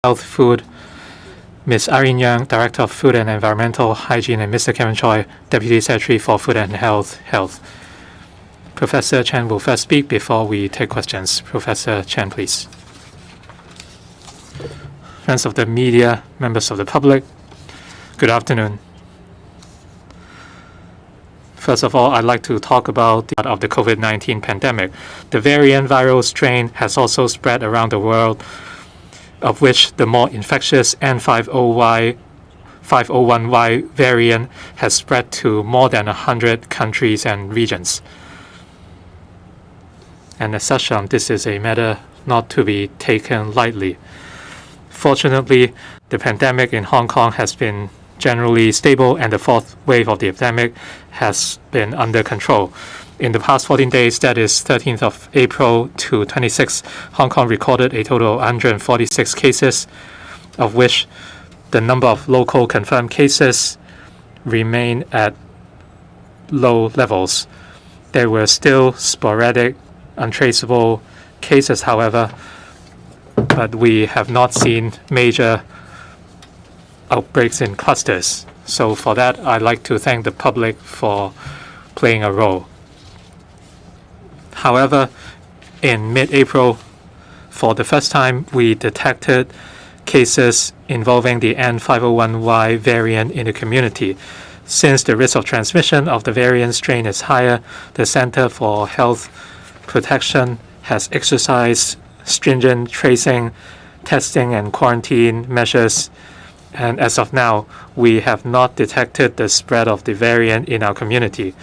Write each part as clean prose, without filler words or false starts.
Health Food, Ms. Irene Yang, Director of Food and Environmental Hygiene, and Mr. Kevin Choi, Deputy Secretary for Food and Health. Professor Chen will first speak before we take questions. Professor Chen, please. Friends of the media, members of the public, good afternoon. First of all, I'd like to talk about the COVID-19 pandemic. The variant viral strain has also spread around the world, of which the more infectious N501Y variant has spread to more than 100 countries and regions. And as such, this is a matter not to be taken lightly. Fortunately, the pandemic in Hong Kong has been generally stable, and the fourth wave of the epidemic has been under control. In the past 14 days, that is 13th of April to 26th, Hong Kong recorded a total of 146 cases, of which the number of local confirmed cases remain at low levels. There were still sporadic, untraceable cases, however, but we have not seen major outbreaks in clusters. So for that, I'd like to thank the public for playing a role. However, in mid-April, for the first time, we detected cases involving the N501Y variant in the community. Since the risk of transmission of the variant strain is higher, the Center for Health Protection has exercised stringent tracing, testing, and quarantine measures. And as of now, we have not detected the spread of the variant in our community.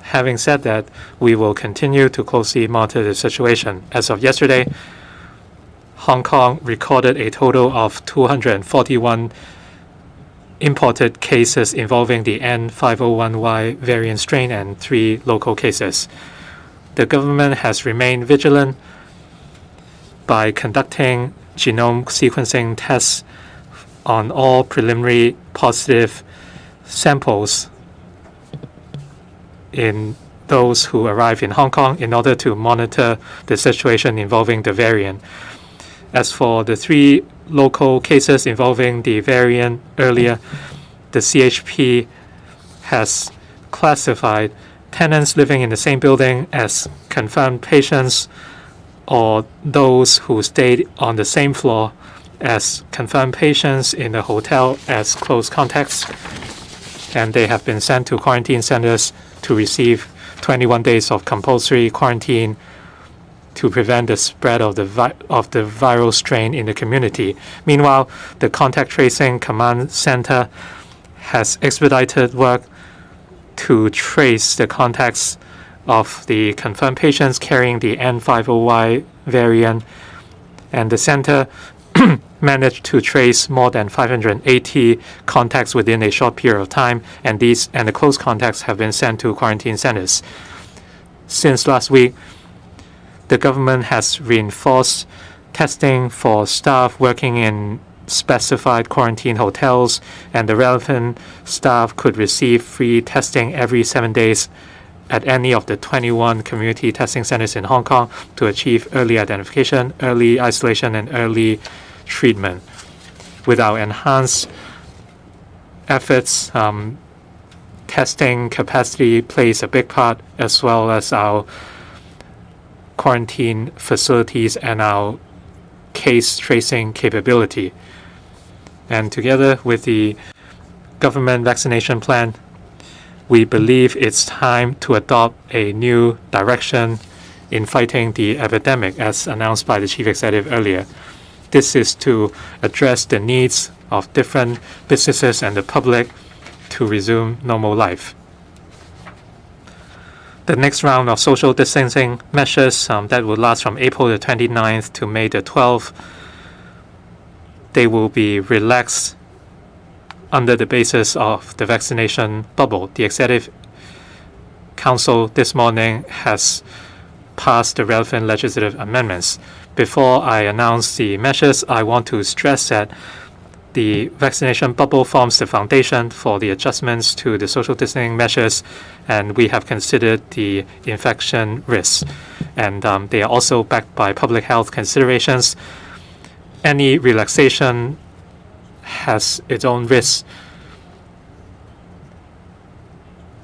Having said that, we will continue to closely monitor the situation. As of yesterday, Hong Kong recorded a total of 241 imported cases involving the N501Y variant strain and 3 local cases. The government has remained vigilant by conducting genome sequencing tests on all preliminary positive samples in those who arrive in Hong Kong in order to monitor the situation involving the variant. As for the 3 local cases involving the variant earlier, the CHP has classified tenants living in the same building as confirmed patients, or those who stayed on the same floor as confirmed patients in the hotel as close contacts, and they have been sent to quarantine centers to receive 21 days of compulsory quarantine to prevent the spread of the viral strain in the community. Meanwhile, the Contact Tracing Command Center has expedited work to trace the contacts of the confirmed patients carrying the N501Y variant, and the center managed to trace more than 580 contacts within a short period of time, and the close contacts have been sent to quarantine centers. Since last week, the government has reinforced testing for staff working in specified quarantine hotels, and the relevant staff could receive free testing every 7 days at any of the 21 community testing centers in Hong Kong to achieve early identification, early isolation, and early treatment. With our enhanced efforts, testing capacity plays a big part, as well as our quarantine facilities and our case tracing capability. And together with the government vaccination plan, we believe it's time to adopt a new direction in fighting the epidemic, as announced by the Chief Executive earlier. This is to address the needs of different businesses and the public to resume normal life. The next round of social distancing measures that will last from April the 29th to May the 12th, they will be relaxed under the basis of the vaccination bubble. The Executive Council this morning has passed the relevant legislative amendments. Before I announce the measures, I want to stress that the vaccination bubble forms the foundation for the adjustments to the social distancing measures, and we have considered the infection risks. And they are also backed by public health considerations. any relaxation has its own risks.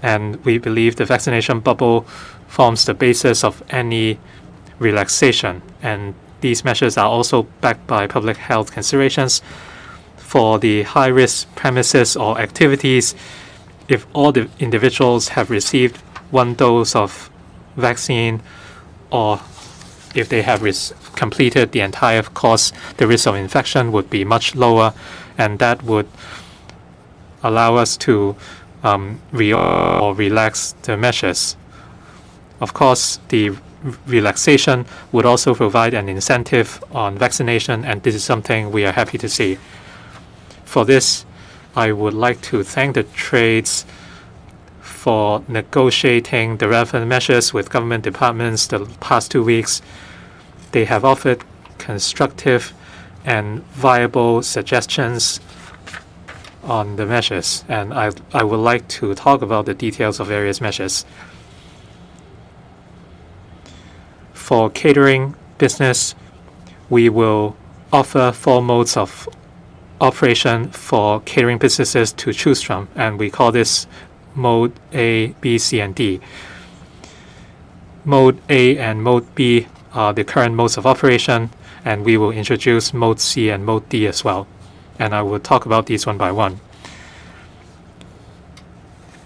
And we believe the vaccination bubble forms the basis of any relaxation. And these measures are also backed by public health considerations. For the high-risk premises or activities, if all the individuals have received one dose of vaccine, or if they have completed the entire course, the risk of infection would be much lower, and that would allow us to or relax the measures. Of course, the relaxation would also provide an incentive on vaccination, and this is something we are happy to see. For this, I would like to thank the trades for negotiating the relevant measures with government departments the past 2 weeks. They have offered constructive and viable suggestions on the measures, and I would like to talk about the details of various measures. For catering business, we will offer 4 modes of operation for catering businesses to choose from, and we call this Mode A, B, C, and D. Mode A and Mode B are the current modes of operation, and we will introduce Mode C and Mode D as well. And I will talk about these one by one.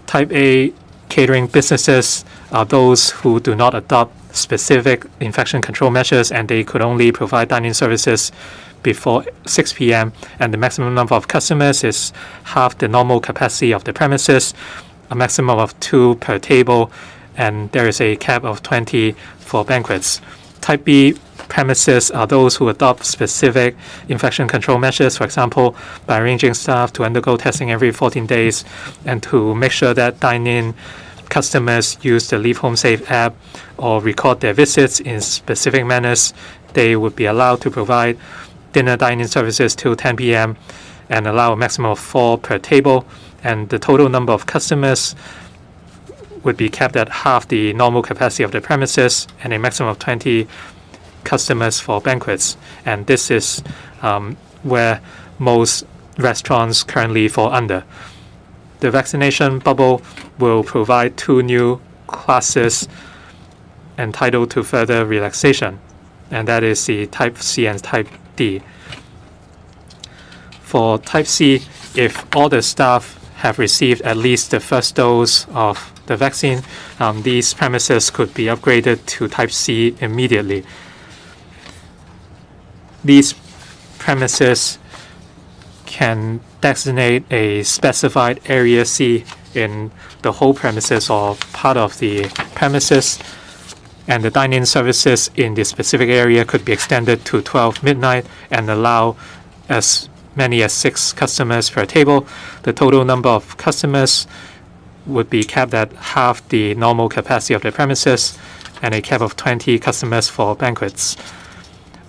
Type A catering businesses are those who do not adopt specific infection control measures, and they could only provide dining services before 6 p.m. and the maximum number of customers is half the normal capacity of the premises, a maximum of 2 per table, and there is a cap of 20 for banquets. Type B premises are those who adopt specific infection control measures, for example, by arranging staff to undergo testing every 14 days and to make sure that dine-in customers use the Leave Home Safe app or record their visits in specific manners. They would be allowed to provide dinner dining services till 10 p.m. and allow a maximum of 4 per table, and the total number of customers would be kept at half the normal capacity of the premises and a maximum of 20 customers for banquets. And this is where most restaurants currently fall under. The vaccination bubble will provide 2 new classes entitled to further relaxation, and that is the Type C and Type D. For Type C, if all the staff have received at least the first dose of the vaccine, these premises could be upgraded to Type C immediately. These premises can designate a specified area C in the whole premises or part of the premises, and the dine-in services in the specific area could be extended to 12 midnight and allow as many as 6 customers per table. The total number of customers would be capped at half the normal capacity of the premises and a cap of 20 customers for banquets.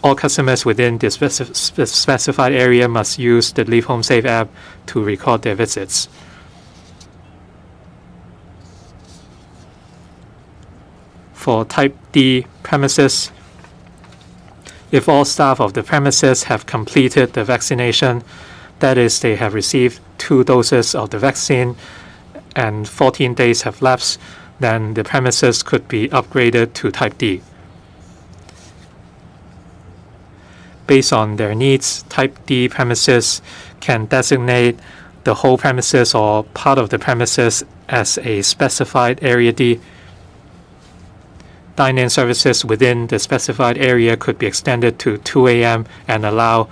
All customers within the specified area must use the Leave Home Safe app to record their visits. For Type D premises, if all staff of the premises have completed the vaccination, that is, they have received 2 doses of the vaccine and 14 days have lapsed, then the premises could be upgraded to Type D. Based on their needs, Type D premises can designate the whole premises or part of the premises as a specified Area D. Dine-in services within the specified area could be extended to 2 a.m. and allow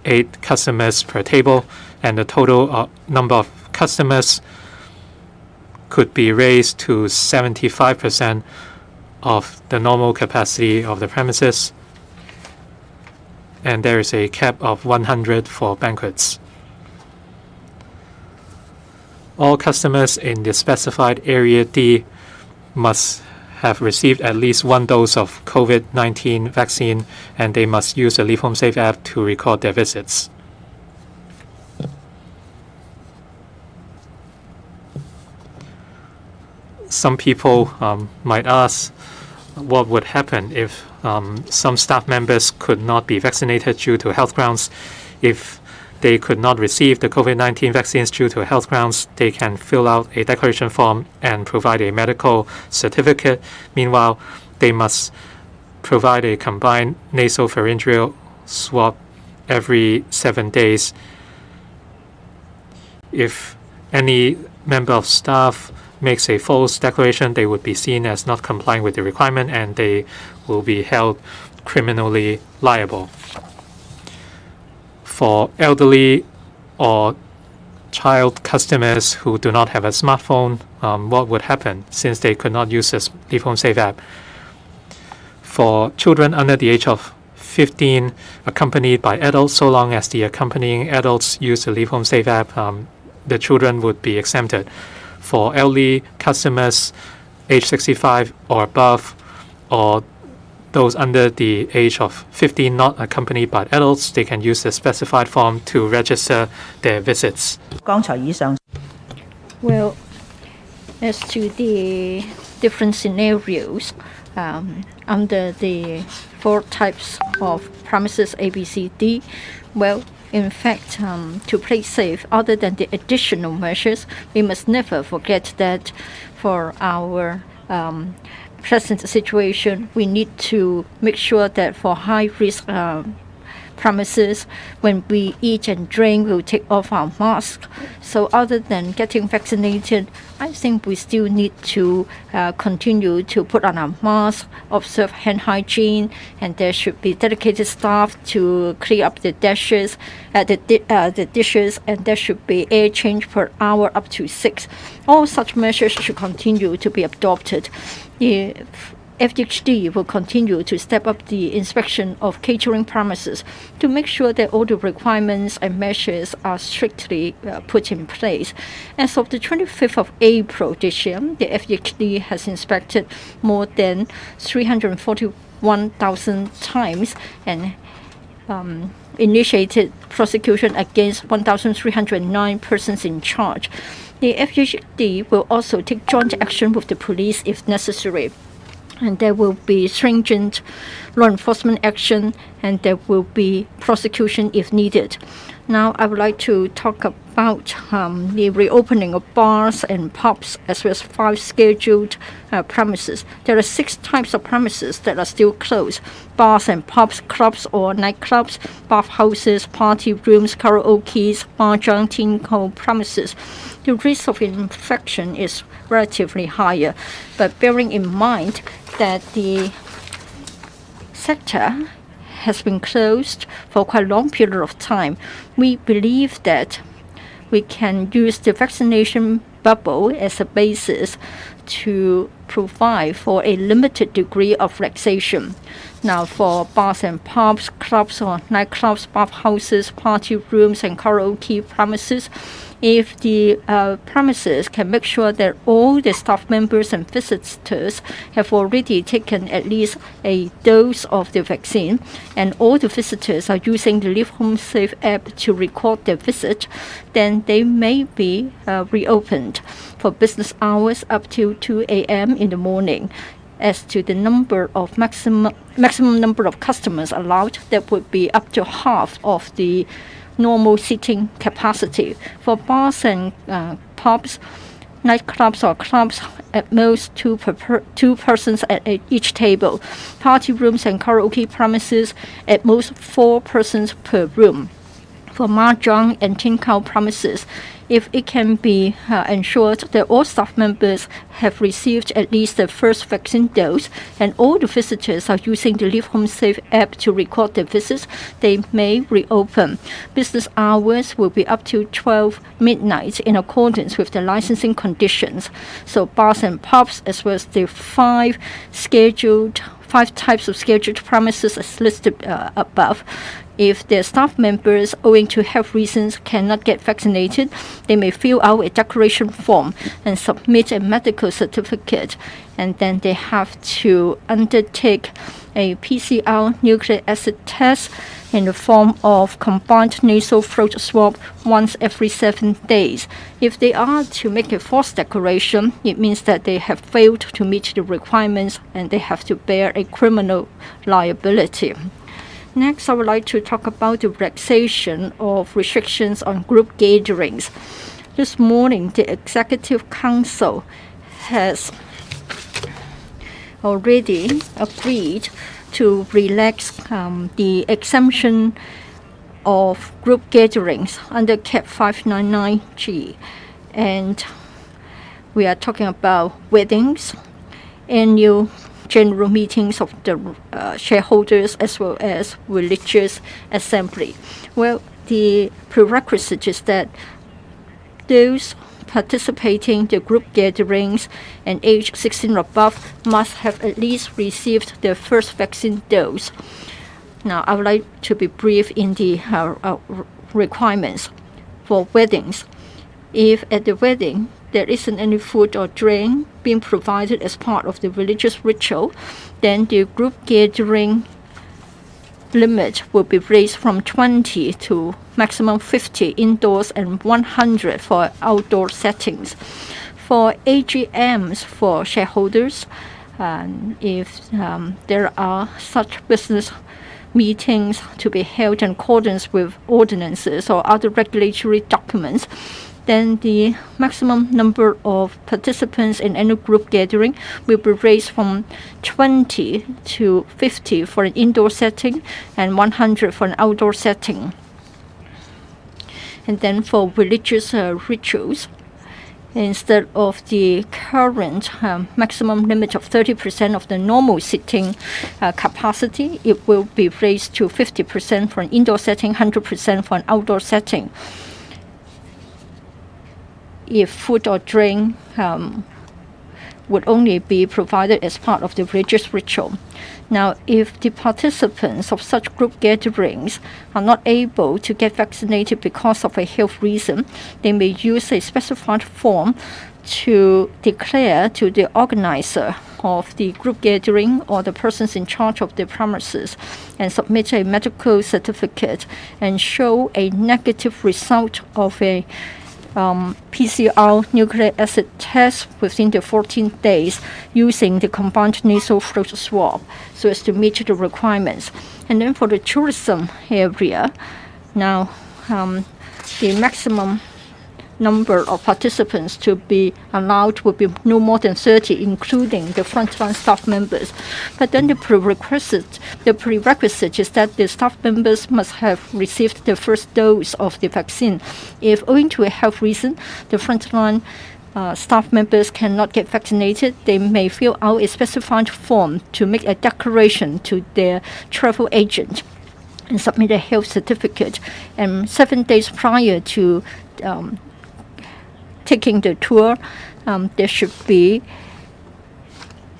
8 customers per table, and the total number of customers could be raised to 75% of the normal capacity of the premises, and there is a cap of 100 for banquets. All customers in the specified Area D must have received at least 1 dose of COVID-19 vaccine, and they must use the Leave Home Safe app to record their visits. Some people might ask, what would happen if some staff members could not be vaccinated due to health grounds. If they could not receive the COVID-19 vaccines due to health grounds, they can fill out a declaration form and provide a medical certificate. Meanwhile, they must provide a combined nasopharyngeal swab every 7 days. If any member of staff makes a false declaration, they would be seen as not complying with the requirement and they will be held criminally liable. For elderly or child customers who do not have a smartphone, what would happen since they could not use this Leave Home Safe app? For children under the age of 15 accompanied by adults, so long as the accompanying adults use the Leave Home Safe app, the children would be exempted. For elderly customers age 65 or above, or those under the age of 15 not accompanied by adults, they can use the specified form to register their visits. Well, as to the different scenarios under the 4 types of premises A, B, C, D, well, in fact, to play safe, other than the additional measures, we must never forget that for our present situation, we need to make sure that for high-risk premises, when we eat and drink, we'll take off our mask. So other than getting vaccinated, I think we still need to continue to put on our mask, observe hand hygiene, and there should be dedicated staff to clear up the dishes, and there should be air change per hour up to 6. All such measures should continue to be adopted. FDHD will continue to step up the inspection of catering premises to make sure that all the requirements and measures are strictly put in place. As of the 25th of April this year, the FDHD has inspected more than 341,000 times and initiated prosecution against 1,309 persons in charge. The FDHD will also take joint action with the police if necessary. And there will be stringent law enforcement action, and there will be prosecution if needed. Now, I would like to talk about the reopening of bars and pubs, as well as 5 scheduled premises. There are 6 types of premises that are still closed: bars and pubs, clubs or nightclubs, bathhouses, party rooms, karaoke, mahjong, tinko premises. The risk of infection is relatively higher, but bearing in mind that the sector has been closed for quite a long period of time, we believe that we can use the vaccination bubble as a basis to provide for a limited degree of relaxation. Now, for bars and pubs, clubs or nightclubs, bathhouses, party rooms, and karaoke premises, if the premises can make sure that all the staff members and visitors have already taken at least a dose of the vaccine, and all the visitors are using the Leave Home Safe app to record their visit, then they may be reopened for business hours up till 2 a.m. in the morning. As to the number of maximum number of customers allowed, that would be up to half of the normal seating capacity. For bars and pubs, nightclubs or clubs, at most 2 persons at each table. Party rooms and karaoke premises, at most 4 persons per room. For mahjong and tinko premises, if it can be ensured that all staff members have received at least the first vaccine dose and all the visitors are using the Leave Home Safe app to record their visits, they may reopen. Business hours will be up to 12 midnight in accordance with the licensing conditions. So bars and pubs, as well as the 5 types of scheduled premises as listed above, if their staff members, owing to health reasons, cannot get vaccinated, they may fill out a declaration form and submit a medical certificate, and then they have to undertake a PCR nucleic acid test in the form of combined nasal throat swab once every 7 days. If they are to make a false declaration, it means that they have failed to meet the requirements and they have to bear a criminal liability. Next, I would like to talk about the relaxation of restrictions on group gatherings. This morning, the Executive Council has already agreed to relax the exemption of group gatherings under Cap 599G. And we are talking about weddings, annual general meetings of the shareholders, as well as religious assembly. Well, the prerequisite is that those participating in the group gatherings and age 16 or above must have at least received their first vaccine dose. Now, I would like to be brief in the requirements for weddings. If at the wedding there isn't any food or drink being provided as part of the religious ritual, then the group gathering limit will be raised from 20 to maximum 50 indoors and 100 for outdoor settings. For AGMs for shareholders, if there are such business meetings to be held in accordance with ordinances or other regulatory documents, then the maximum number of participants in any group gathering will be raised from 20 to 50 for an indoor setting and 100 for an outdoor setting. And then for religious rituals, instead of the current maximum limit of 30% of the normal seating capacity, it will be raised to 50% for an indoor setting, 100% for an outdoor setting. If food or drink would only be provided as part of the religious ritual. Now, if the participants of such group gatherings are not able to get vaccinated because of a health reason, they may use a specified form to declare to the organizer of the group gathering or the persons in charge of the premises and submit a medical certificate and show a negative result of a PCR nucleic acid test within the 14 days using the combined nasal throat swab so as to meet the requirements. And then for the tourism area, now the maximum number of participants to be allowed will be no more than 30, including the frontline staff members. But then the prerequisite is that the staff members must have received the first dose of the vaccine. If owing to a health reason, the frontline staff members cannot get vaccinated, they may fill out a specified form to make a declaration to their travel agent and submit a health certificate. And 7 days prior to taking the tour, there should be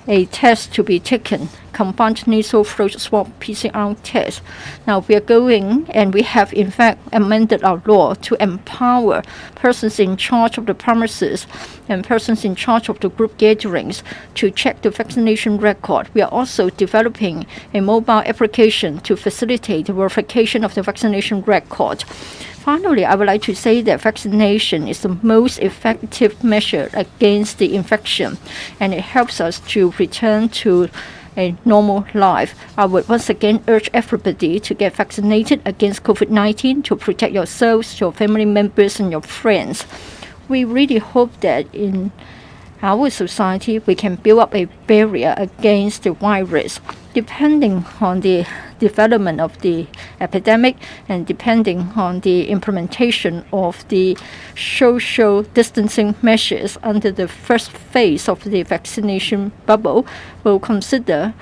a test to be taken, combined nasal throat swab PCR test. Now we are going, and we have in fact amended our law to empower persons in charge of the premises and persons in charge of the group gatherings to check the vaccination record. We are also developing a mobile application to facilitate the verification of the vaccination record. Finally, I would like to say that vaccination is the most effective measure against the infection, and it helps us to return to a normal life. I would once again urge everybody to get vaccinated against COVID-19 to protect yourselves, your family members, and your friends. We really hope that in our society we can build up a barrier against the virus. Depending on the development of the epidemic and depending on the implementation of the social distancing measures under the first phase of the vaccination bubble, we'll consider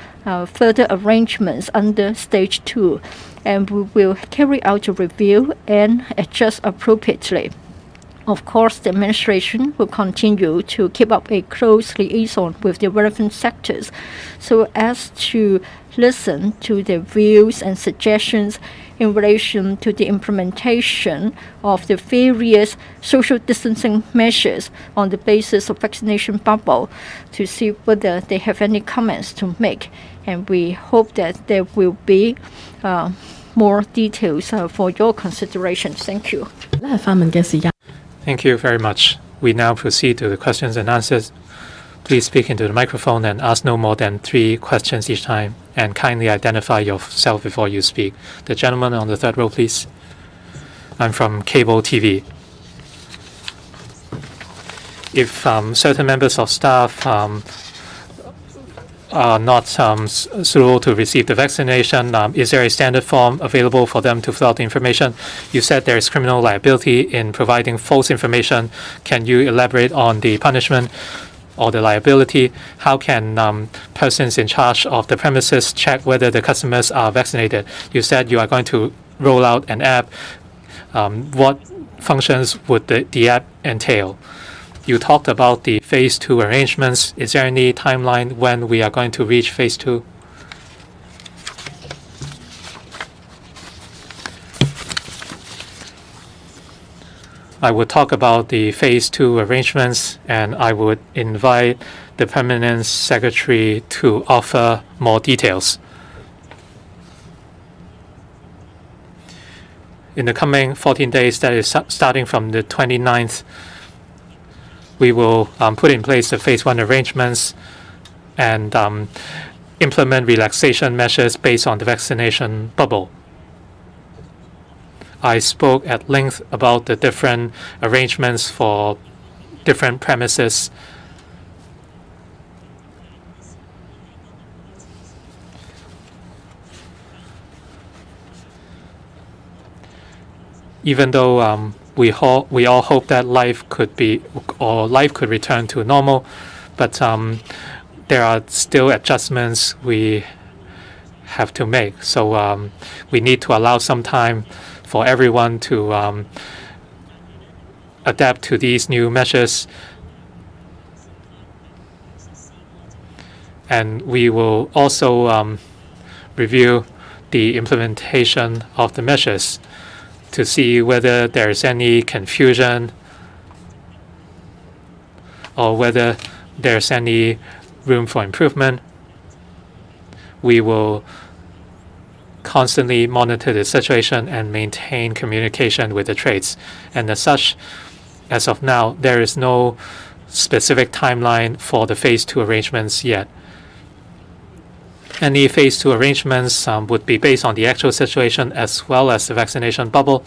further arrangements under stage 2, and we will carry out a review and adjust appropriately. Of course, the administration will continue to keep up a close liaison with the relevant sectors so as to listen to their views and suggestions in relation to the implementation of the various social distancing measures on the basis of vaccination bubble to see whether they have any comments to make. And we hope that there will be more details for your consideration. Thank you. 咧係發問嘅時間。Thank you very much. We now proceed to the questions and answers. Please speak into the microphone and ask no more than 3 questions each time, and kindly identify yourself before you speak. The gentleman on the 3rd row, please. I'm from cable TV. If certain members of staff are not suitable to receive the vaccination, is there a standard form available for them to fill out the information? You said there is criminal liability in providing false information. Can you elaborate on the punishment or the liability? How can persons in charge of the premises check whether the customers are vaccinated? You said you are going to roll out an app. What functions would the app entail? You talked about the phase 2 arrangements. Is there any timeline when we are going to reach phase 2? I would talk about the phase 2 arrangements, and I would invite the Permanent Secretary to offer more details. In the coming 14 days, that is starting from the 29th, we will put in place the phase 1 arrangements and implement relaxation measures based on the vaccination bubble. I spoke at length about the different arrangements for different premises. Even though we all hope that life could return to normal, but there are still adjustments we have to make. So we need to allow some time for everyone to adapt to these new measures, and we will also review the implementation of the measures to see whether there is any confusion or whether there's any room for improvement. We will constantly monitor the situation and maintain communication with the trades. And as such, as of now, there is no specific timeline for the phase 2 arrangements yet. Any phase 2 arrangements would be based on the actual situation as well as the vaccination bubble.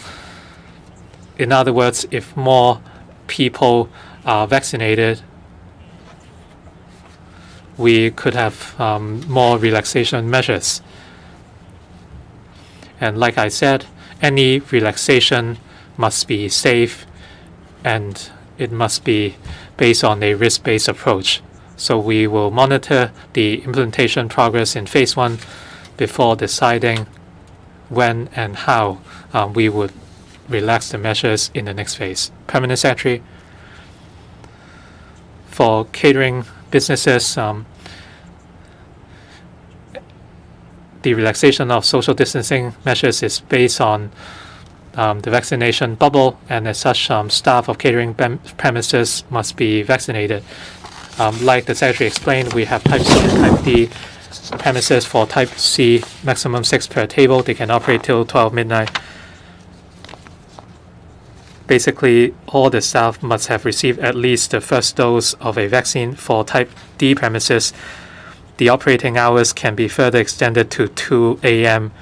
In other words, if more people are vaccinated, we could have more relaxation measures. And like I said, any relaxation must be safe and it must be based on a risk-based approach. So we will monitor the implementation progress in phase 1 before deciding when and how we would relax the measures in the next phase. Permanent Secretary, for catering businesses, the relaxation of social distancing measures is based on the vaccination bubble, and as such, staff of catering premises must be vaccinated. Like the Secretary explained, we have Type C and Type D premises. For Type C, maximum 6 per table. They can operate till 12 midnight. Basically, all the staff must have received at least the first dose of a vaccine. For Type D premises, the operating hours can be further extended to 2 a.m.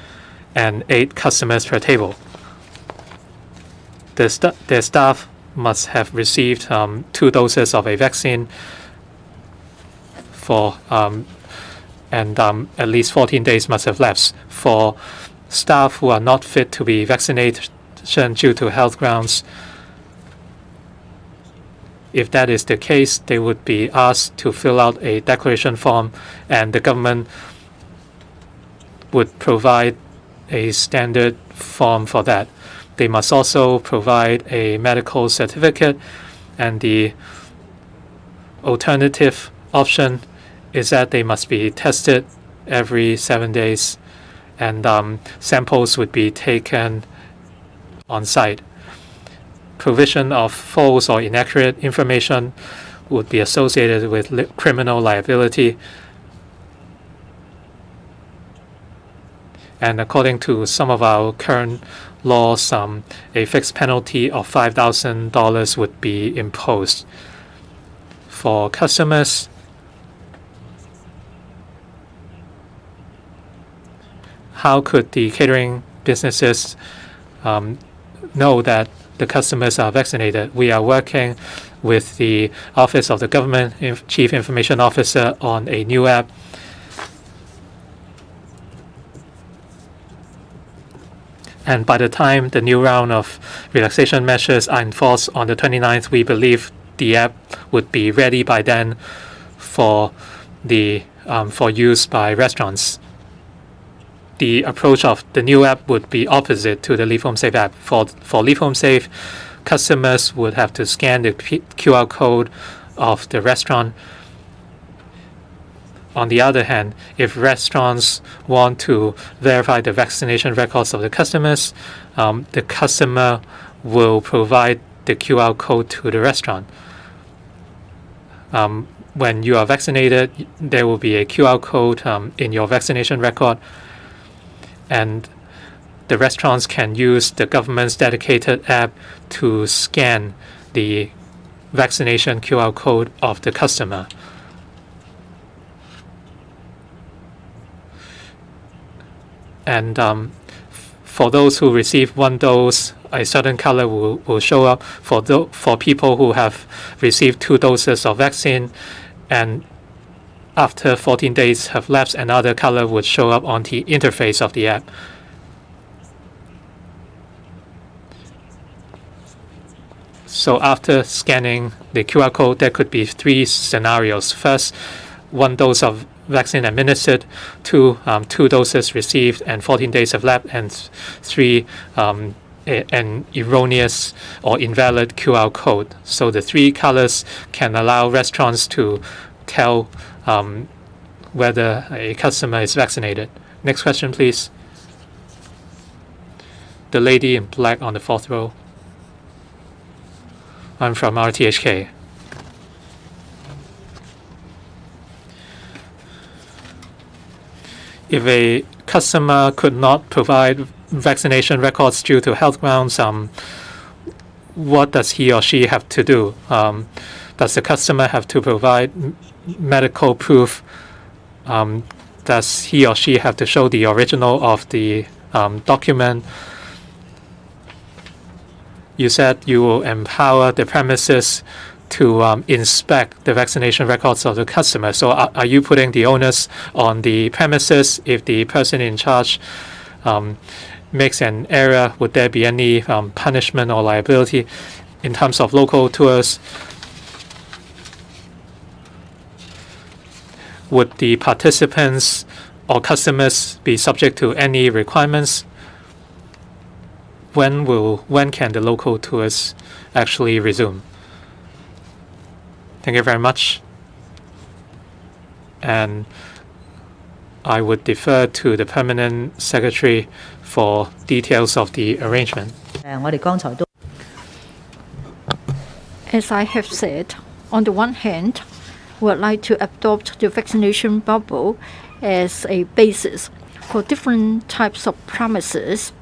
and 8 customers per table. Their staff must have received 2 doses of a vaccine and at least 14 days must have lapsed. For staff who are not fit to be vaccinated due to health grounds, if that is the case, they would be asked to fill out a declaration form, and the government would provide a standard form for that. They must also provide a medical certificate, and the alternative option is that they must be tested every 7 days, and samples would be taken on site. Provision of false or inaccurate information would be associated with criminal liability. And according to some of our current laws, a fixed penalty of $5,000 would be imposed. For customers, how could the catering businesses know that the customers are vaccinated? We are working with the Office of the Government Chief Information Officer on a new app. And by the time the new round of relaxation measures are enforced on the 29th, we believe the app would be ready by then for use by restaurants. The approach of the new app would be opposite to the Leave Home Safe app. For Leave Home Safe, customers would have to scan the QR code of the restaurant. On the other hand, if restaurants want to verify the vaccination records of the customers, the customer will provide the QR code to the restaurant. When you are vaccinated, there will be a QR code in your vaccination record, and the restaurants can use the government's dedicated app to scan the vaccination QR code of the customer. And for those who receive one dose, a certain color will show up. For people who have received 2 doses of vaccine, and after 14 days have lapsed, another color would show up on the interface of the app. So after scanning the QR code, there could be 3 scenarios. First, 1 dose of vaccine administered, 2 doses received, and 14 days have lapsed, and 3 an erroneous or invalid QR code. So the 3 colors can allow restaurants to tell whether a customer is vaccinated. Next question, please. The lady in black on the 4th row. I'm from RTHK. If a customer could not provide vaccination records due to health grounds, what does he or she have to do? Does the customer have to provide medical proof? Does he or she have to show the original of the document? You said you will empower the premises to inspect the vaccination records of the customer. So are you putting the onus on the premises? If the person in charge makes an error, would there be any punishment or liability? In terms of local tours, would the participants or customers be subject to any requirements? When can the local tours actually resume? Thank you very much. And I would defer to the Permanent Secretary for details of the arrangement. As I have said, on the one hand, we would like to adopt the vaccination bubble as a basis for different types of premises.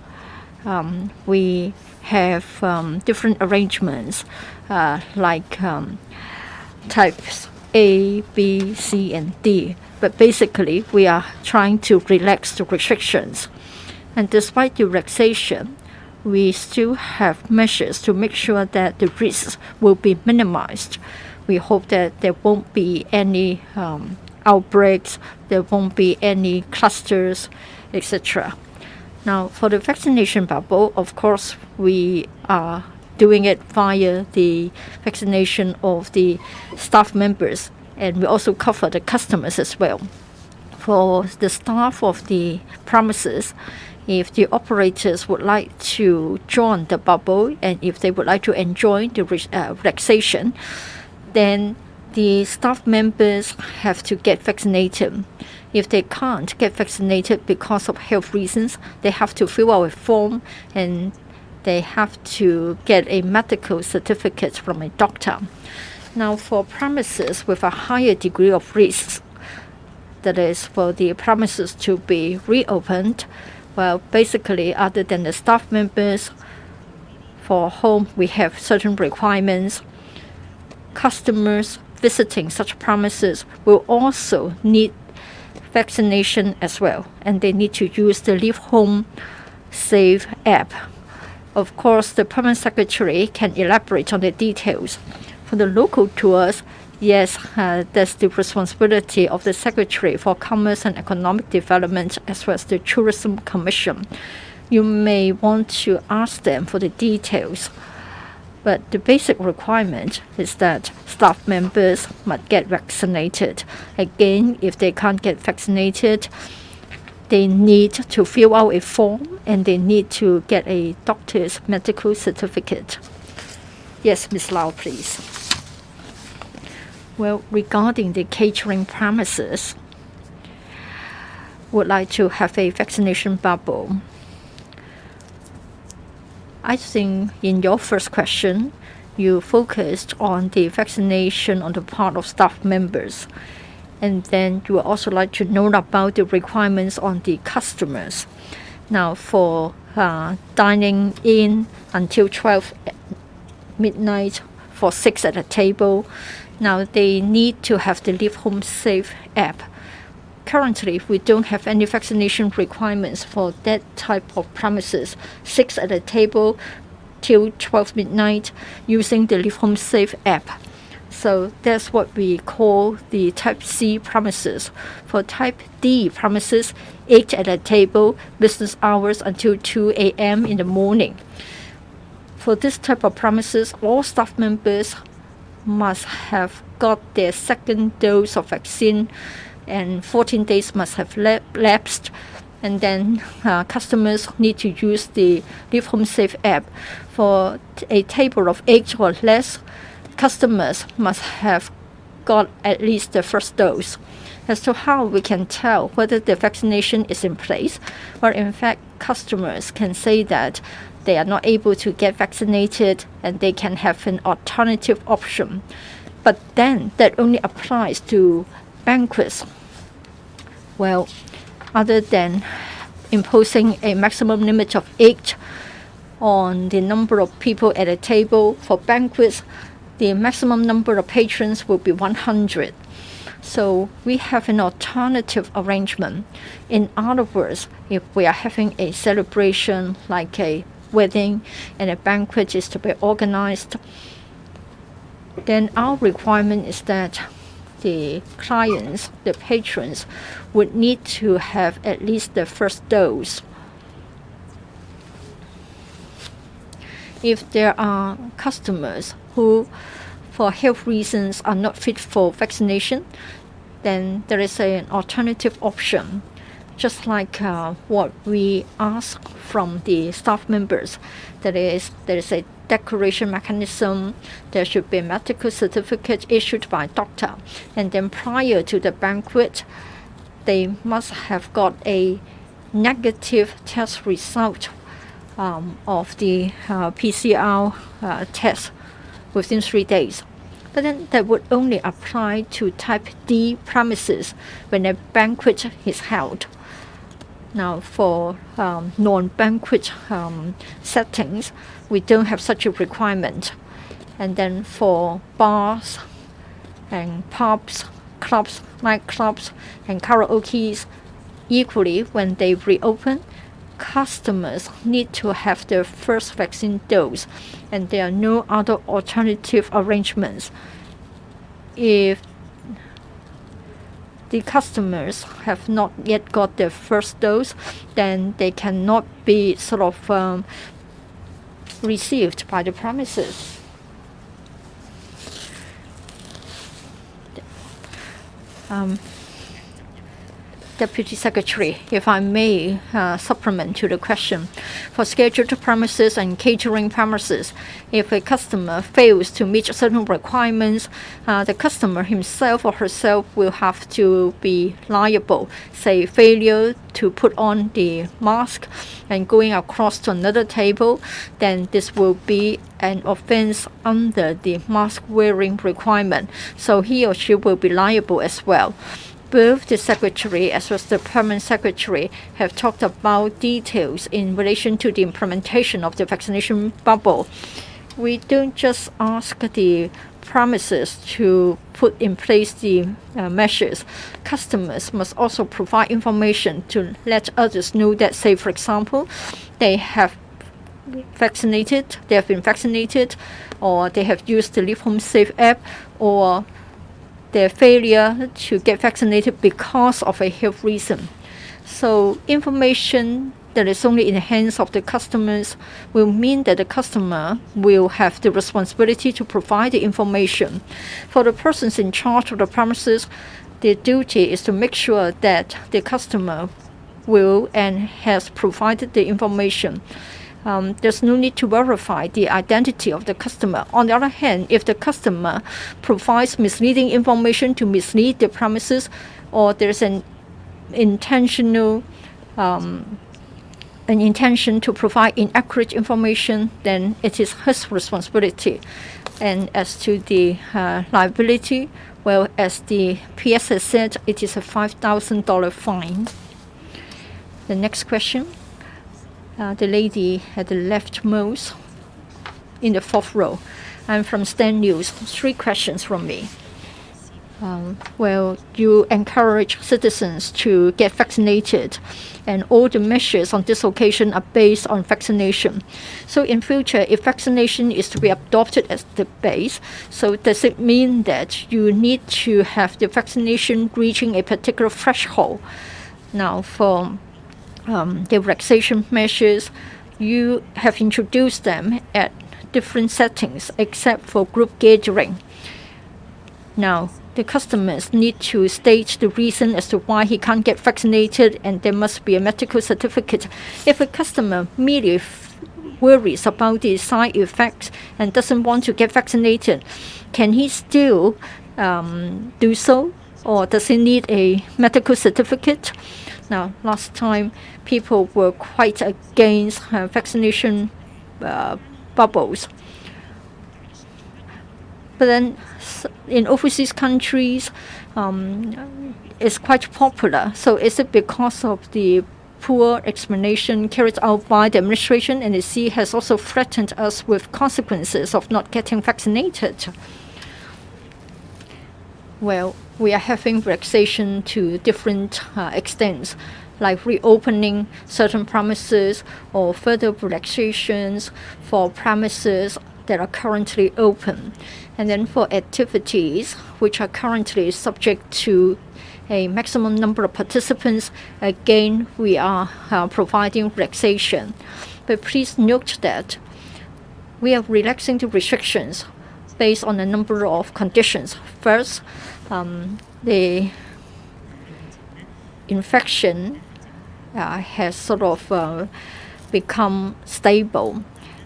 We have different arrangements like types A, B, C, and D. But basically, we are trying to relax the restrictions. And despite the relaxation, we still have measures to make sure that the risks will be minimized. We hope that there won't be any outbreaks, there won't be any clusters, etc. Now, for the vaccination bubble, of course, we are doing it via the vaccination of the staff members, and we also cover the customers as well. For the staff of the premises, if the operators would like to join the bubble and if they would like to enjoy the relaxation, then the staff members have to get vaccinated. If they can't get vaccinated because of health reasons, they have to fill out a form and they have to get a medical certificate from a doctor. Now, for premises with a higher degree of risk, that is for the premises to be reopened, Well, basically, other than the staff members, for whom we have certain requirements, customers visiting such premises will also need vaccination as well, and they need to use the Leave Home Safe app. Of course, the permanent secretary can elaborate on the details. For the local tours, yes, that's the responsibility of the Secretary for Commerce and Economic Development as well as the Tourism Commission. You may want to ask them for the details. But the basic requirement is that staff members must get vaccinated. Again, if they can't get vaccinated, they need to fill out a form and they need to get a doctor's medical certificate. Yes, Ms. Lau, please. Well, regarding the catering premises, would like to have a vaccination bubble. I think in your first question, you focused on the vaccination on the part of staff members. And then you would also like to know about the requirements on the customers. Now, for dining in until 12 midnight for 6 at a table, now they need to have the Leave Home Safe app. Currently, we don't have any vaccination requirements for that type of premises. 6 at a table till 12 midnight using the Leave Home Safe app. So that's what we call the Type C premises. For Type D premises, 8 at a table, business hours until 2 a.m. in the morning. For this type of premises, all staff members must have got their second dose of vaccine and 14 days must have lapsed. And then customers need to use the Leave Home Safe app. For a table of 8 or less, customers must have got at least the first dose. As to how we can tell whether the vaccination is in place, or in fact customers can say that they are not able to get vaccinated and they can have an alternative option. But then that only applies to banquets. Well, other than imposing a maximum limit of 8 on the number of people at a table, for banquets, the maximum number of patrons will be 100. So we have an alternative arrangement. In other words, if we are having a celebration like a wedding and a banquet is to be organized, then our requirement is that the clients, the patrons, would need to have at least the first dose. If there are customers who, for health reasons, are not fit for vaccination, then there is an alternative option. Just like what we ask from the staff members, there is a declaration mechanism. There should be a medical certificate issued by a doctor, and then prior to the banquet, they must have got a negative test result of the PCR test within 3 days. But then that would only apply to Type D premises when a banquet is held. Now, for non-banquet settings, we don't have such a requirement. And then for bars and pubs, clubs, nightclubs, and karaoke's, equally, when they reopen, customers need to have their first vaccine dose, and there are no other alternative arrangements. If the customers have not yet got their first dose, then they cannot be sort of received by the premises. Deputy Secretary, if I may supplement to the question. For scheduled premises and catering premises, if a customer fails to meet certain requirements, the customer himself or herself will have to be liable. Say, failure to put on the mask and going across to another table, then this will be an offense under the mask wearing requirement. So he or she will be liable as well. both the Secretary as well as the Permanent Secretary have talked about details in relation to the implementation of the vaccination bubble. We don't just ask the premises to put in place the measures. Customers must also provide information to let others know that, say, for example, they have been vaccinated, or they have used the Leave Home Safe app, or their failure to get vaccinated because of a health reason. So information that is only in the hands of the customers will mean that the customer will have the responsibility to provide the information. For the persons in charge of the premises, their duty is to make sure that the customer will and has provided the information. There's no need to verify the identity of the customer. On the other hand, if the customer provides misleading information to mislead the premises, or there's an intention to provide inaccurate information, then it is his responsibility. And as to the liability, well, as the PS has said, it is a $5,000 fine. The next question. The lady at the leftmost in the fourth row. I'm from Stan News. 3 questions from me. Well, you encourage citizens to get vaccinated, and all the measures on this occasion are based on vaccination. So in future, if vaccination is to be adopted as the base, so does it mean that you need to have the vaccination reaching a particular threshold? Now, for the relaxation measures, you have introduced them at different settings except for group gathering. Now, the customers need to state the reason as to why he can't get vaccinated, and there must be a medical certificate. If a customer merely worries about the side effects and doesn't want to get vaccinated, can he still do so, or does he need a medical certificate? Now, last time, people were quite against vaccination bubbles. But then in overseas countries, it's quite popular. So is it because of the poor explanation carried out by the administration, and the C has also threatened us with consequences of not getting vaccinated? Well, we are having relaxation to different extents, like reopening certain premises or further relaxations for premises that are currently open. And then for activities which are currently subject to a maximum number of participants, again, we are providing relaxation. But please note that we are relaxing the restrictions based on a number of conditions. First, the infection has sort of become stable.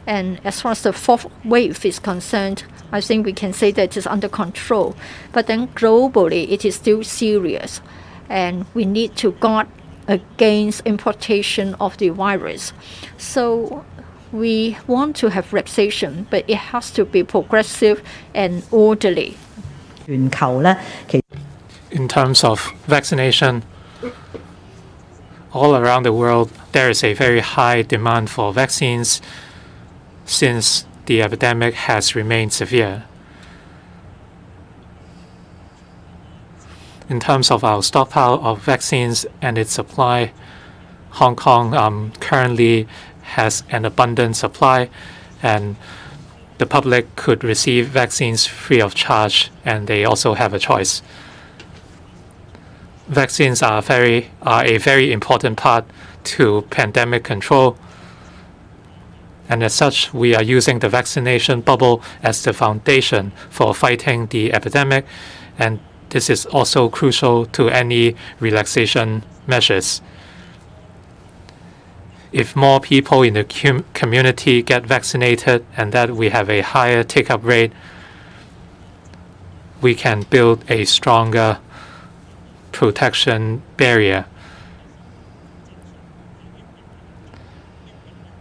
And as far as the 4th wave is concerned, I think we can say that it is under control. But then globally, it is still serious. And we need to guard against importation of the virus. So we want to have relaxation, but it has to be progressive and orderly. In terms of vaccination, all around the world, there is a very high demand for vaccines since the epidemic has remained severe. In terms of our stockpile of vaccines and its supply, Hong Kong currently has an abundant supply, and the public could receive vaccines free of charge, and they also have a choice. Vaccines are a very important part to pandemic control, and as such, we are using the vaccination bubble as the foundation for fighting the epidemic, and this is also crucial to any relaxation measures. If more people in the community get vaccinated and that we have a higher take-up rate, we can build a stronger protection barrier.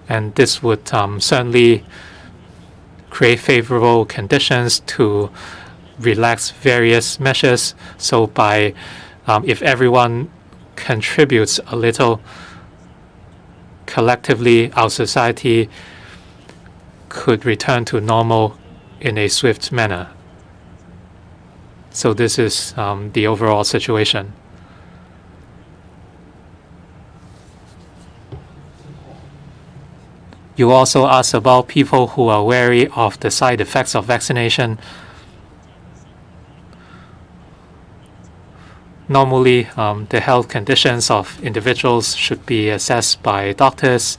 And this would certainly create favorable conditions to relax various measures. So by if everyone contributes a little, collectively, our society could return to normal in a swift manner. So this is the overall situation. You also asked about people who are wary of the side effects of vaccination. Normally, the health conditions of individuals should be assessed by doctors.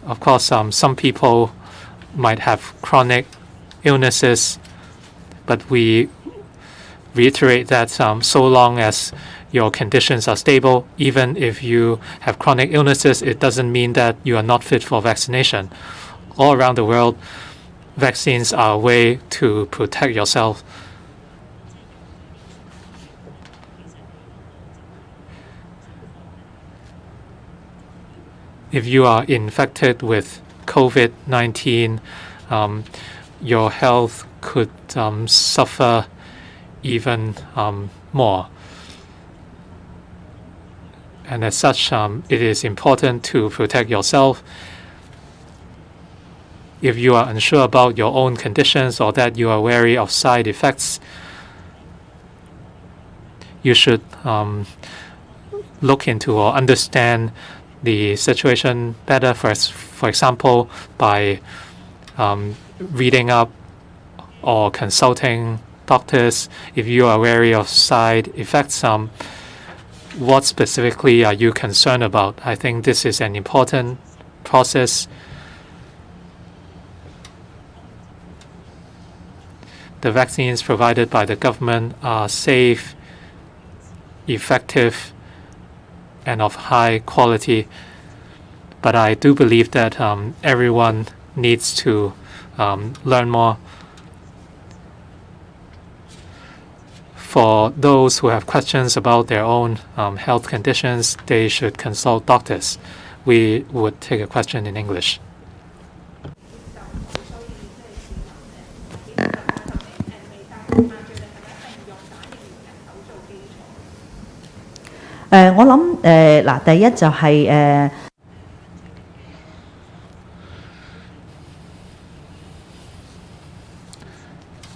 Of course, some people might have chronic illnesses, but we reiterate that so long as your conditions are stable, even if you have chronic illnesses, it doesn't mean that you are not fit for vaccination. All around the world, vaccines are a way to protect yourself. If you are infected with COVID-19, your health could suffer even more. And as such, it is important to protect yourself. If you are unsure about your own conditions or that you are wary of side effects, you should look into or understand the situation better. For example, by reading up or consulting doctors. If you are wary of side effects, what specifically are you concerned about? I think this is an important process. The vaccines provided by the government are safe, effective, and of high quality. But I do believe that everyone needs to learn more. For those who have questions about their own health conditions, they should consult doctors. We would take a question in English.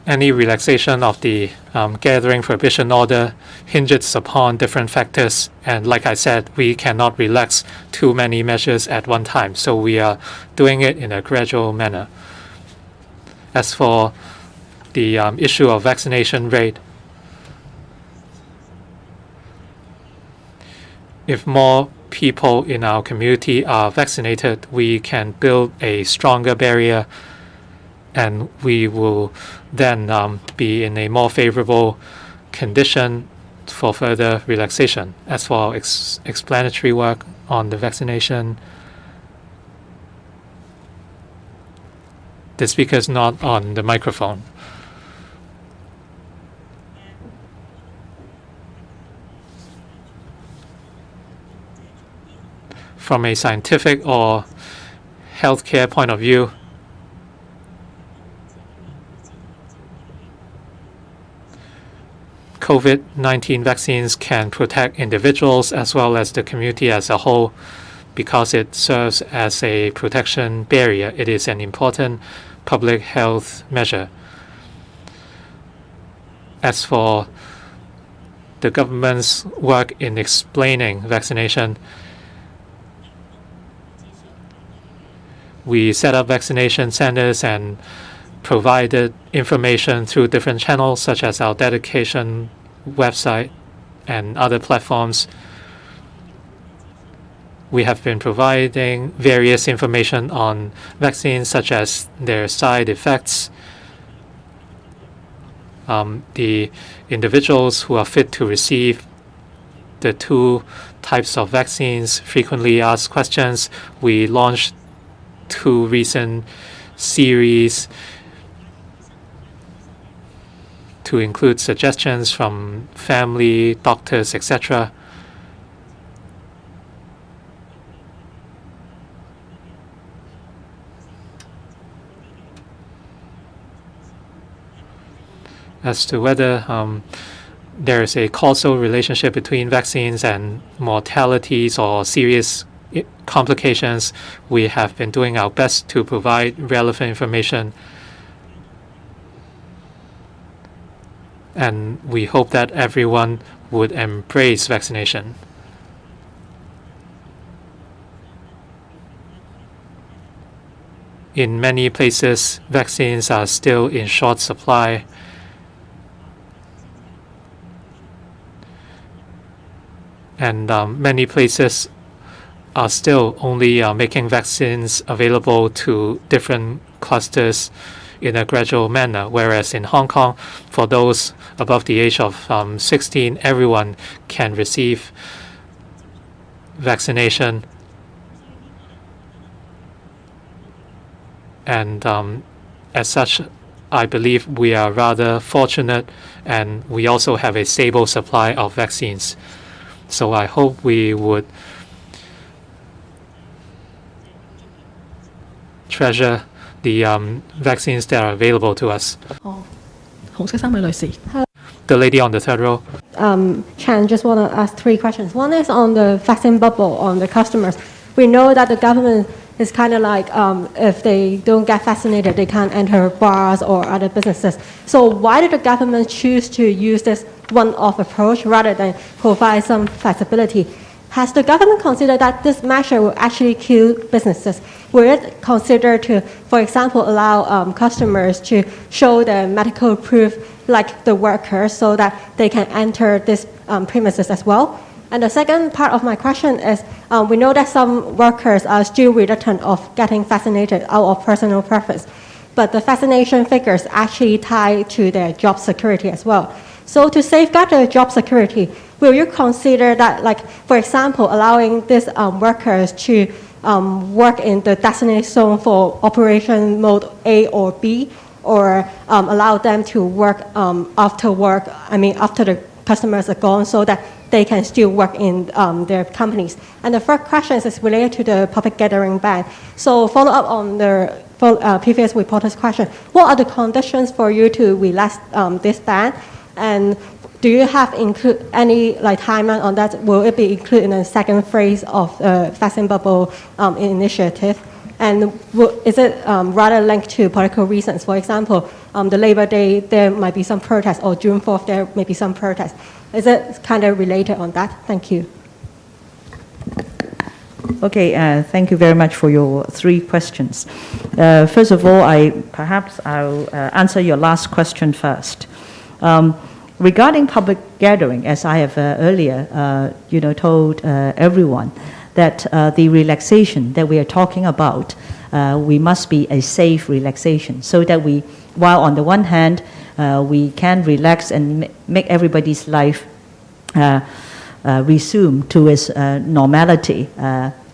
Any relaxation of the gathering prohibition order hinges upon different factors, and like I said, we cannot relax too many measures at one time, so we are doing it in a gradual manner. As for the issue of vaccination rate, if more people in our community are vaccinated, we can build a stronger barrier, and we will then be in a more favorable condition for further relaxation. As for explanatory work on the vaccination, the speaker is not on the microphone. From a scientific or healthcare point of view, COVID-19 vaccines can protect individuals as well as the community as a whole because it serves as a protection barrier. It is an important public health measure. As for the government's work in explaining vaccination, we set up vaccination centers and provided information through different channels such as our dedication website and other platforms. We have been providing various information on vaccines such as their side effects, the individuals who are fit to receive the two types of vaccines frequently asked questions. We launched 2 recent series to include suggestions from family, doctors, etc. as to whether there is a causal relationship between vaccines and mortalities or serious complications. We have been doing our best to provide relevant information, and we hope that everyone would embrace vaccination. In many places, vaccines are still in short supply. And many places are still only making vaccines available to different clusters in a gradual manner, whereas in Hong Kong, for those above the age of 16, everyone can receive vaccination. And as such, I believe we are rather fortunate, and we also have a stable supply of vaccines. So I hope we would treasure the vaccines that are available to us. 紅色衫位女士。 The lady on the third row. Chan, just want to ask 3 questions. One is on the vaccine bubble on the customers. We know that the government is kind of like if they don't get vaccinated, they can't enter bars or other businesses. So why did the government choose to use this one-off approach rather than provide some flexibility? Has the government considered that this measure will actually kill businesses? Will it consider to, for example, allow customers to show their medical proof like the workers so that they can enter this premises as well? And the second part of my question is, we know that some workers are still reluctant of getting vaccinated out of personal preference, but the vaccination figures actually tie to their job security as well. So to safeguard the job security, will you consider that, like, for example, allowing these workers to work in the designated zone for operation mode A or B, or allow them to work after the customers are gone so that they can still work in their companies? And the third question is related to the public gathering ban. So follow up on the previous reporter's question, what are the conditions for you to relax this ban? And do you have any timeline on that? Will it be included in the second phase of the vaccine bubble initiative? And is it rather linked to political reasons? For example, the Labor Day, there might be some protests, or June 4th, there may be some protests. Is it kind of related on that? Thank you. Okay, thank you very much for your 3 questions. First of all, I'll answer your last question first. Regarding public gathering, as I have earlier, told everyone that the relaxation that we are talking about, we must be a safe relaxation, so that while on the one hand we can relax and make everybody's life resume to its normality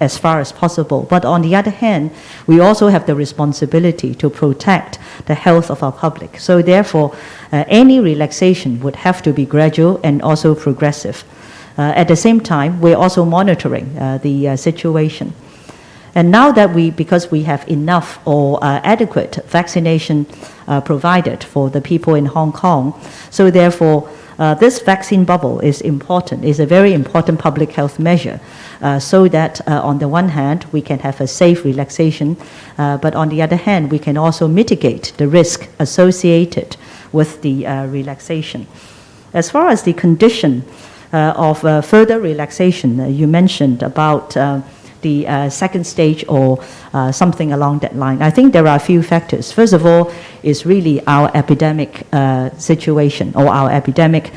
as far as possible. But on the other hand, we also have the responsibility to protect the health of our public. So therefore, any relaxation would have to be gradual and also progressive. At the same time, we're also monitoring the situation. And now that because we have enough or adequate vaccination provided for the people in Hong Kong, so therefore this vaccine bubble is important, is a very important public health measure, so that on the one hand we can have a safe relaxation, but on the other hand we can also mitigate the risk associated with the relaxation. As far as the condition of further relaxation, you mentioned about the second stage or something along that line. I think there are a few factors. First of all, is really our epidemic situation or our epidemic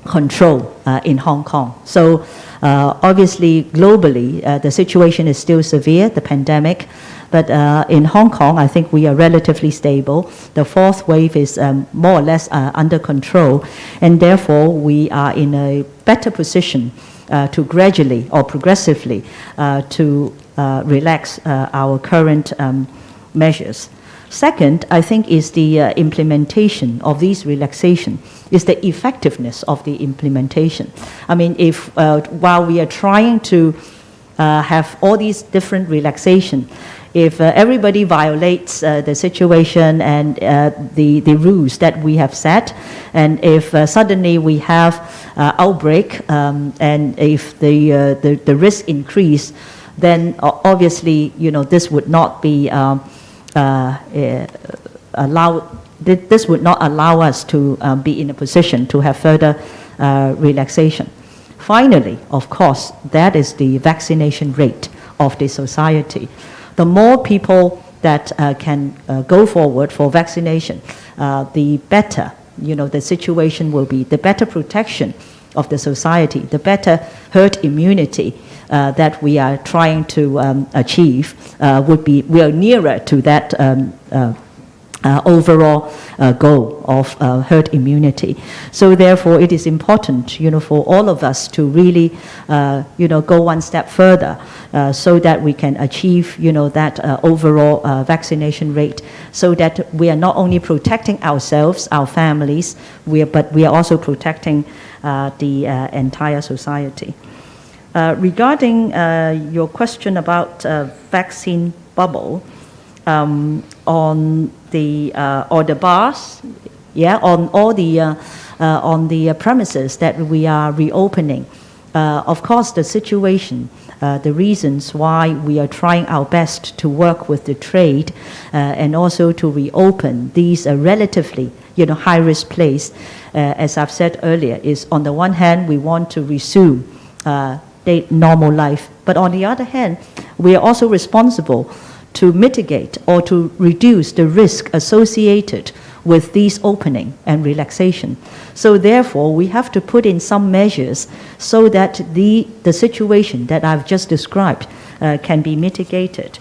control in Hong Kong. So obviously, globally, the situation is still severe, the pandemic. But in Hong Kong, I think we are relatively stable. The 4th wave is more or less under control, and therefore we are in a better position to gradually or progressively to relax our current measures. Second, I think, is the implementation of these relaxation, is the effectiveness of the implementation. I mean, if while we are trying to have all these different relaxation, If everybody violates the situation and the rules that we have set, and if suddenly we have outbreak, and if the risk increase, then obviously, this would not be this would not allow us to be in a position to have further relaxation. Finally, of course, that is the vaccination rate of the society. The more people that can go forward for vaccination, the better, the situation will be, the better protection of the society, the better herd immunity that we are trying to achieve would be, we are nearer to that overall goal of herd immunity. So therefore, it is important, for all of us to really, go one step further so that we can achieve, that overall vaccination rate, so that we are not only protecting ourselves, our families, but we are also protecting the entire society. Regarding your question about vaccine bubble, on the bars, on all the on the premises that we are reopening. Of course, the situation, the reasons why we are trying our best to work with the trade and also to reopen these relatively, high-risk place, as I've said earlier, is on the one hand we want to resume normal life, but on the other hand, we are also responsible to mitigate or to reduce the risk associated with these opening and relaxation. So therefore, we have to put in some measures so that the situation that I've just described can be mitigated.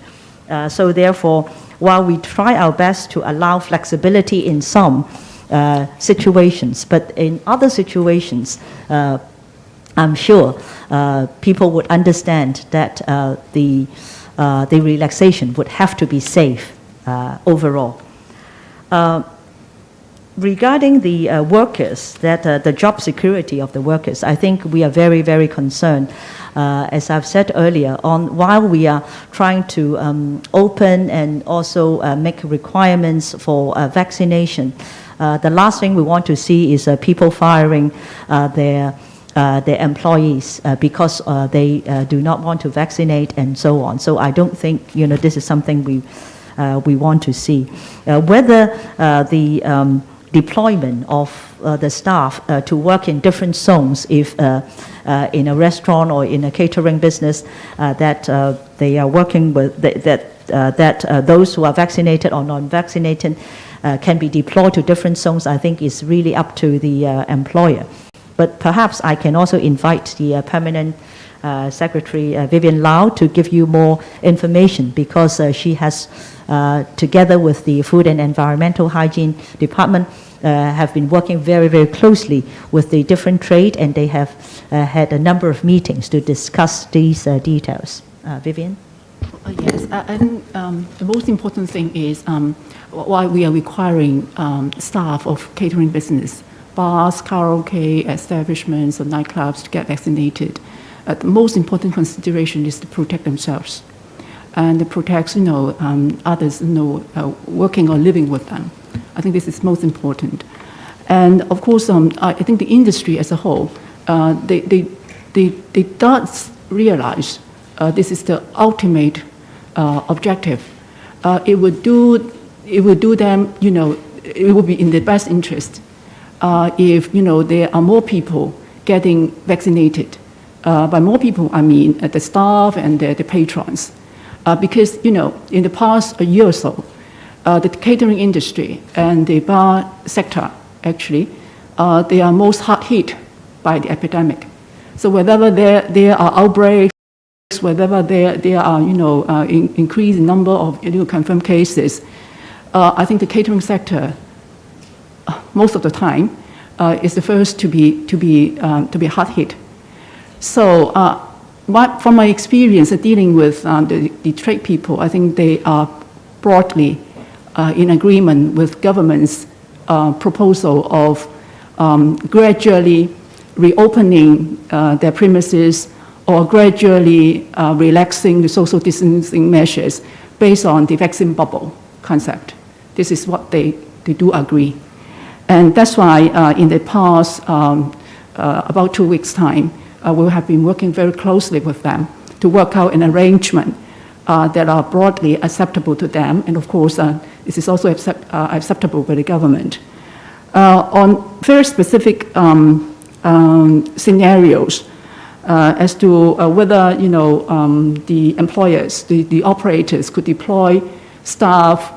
So therefore, while we try our best to allow flexibility in some situations, but in other situations, I'm sure people would understand that the relaxation would have to be safe overall. Regarding the workers, the job security of the workers, I think we are very, very concerned. As I've said earlier, while we are trying to open and also make requirements for vaccination, the last thing we want to see is people firing their employees because they do not want to vaccinate and so on. So I don't think this is something we want to see. Whether the deployment of the staff to work in different zones, if in a restaurant or in a catering business, that they are working with that those who are vaccinated or non-vaccinated can be deployed to different zones, I think is really up to the employer. But perhaps I can also invite the Permanent Secretary Vivian Lau to give you more information, because she has, together with the Food and Environmental Hygiene Department, have been working very, very closely with the different trade, and they have had a number of meetings to discuss these details. Vivian? Yes, I think the most important thing is why we are requiring staff of catering business, bars, karaoke establishments, or nightclubs to get vaccinated. The most important consideration is to protect themselves and to protect, others, working or living with them. I think this is most important. And of course, I think the industry as a whole, they does realize this is the ultimate objective. It would do them, it would be in their best interest if there are more people getting vaccinated. By more people, I mean the staff and the patrons, because in the past year or so, the catering industry and the bar sector actually they are most hard hit by the epidemic. So whenever there are outbreaks, whenever there are increased number of confirmed cases, I think the catering sector most of the time is the first to be hard hit. So from my experience dealing with the trade people, I think they are broadly in agreement with government's proposal of gradually reopening their premises or gradually relaxing the social distancing measures, based on the vaccine bubble concept. This is what they do agree. And that's why in the past, about 2 weeks' time, we have been working very closely with them to work out an arrangement that are broadly acceptable to them. And of course, this is also acceptable by the government. On very specific scenarios as to whether the employers, the operators could deploy staff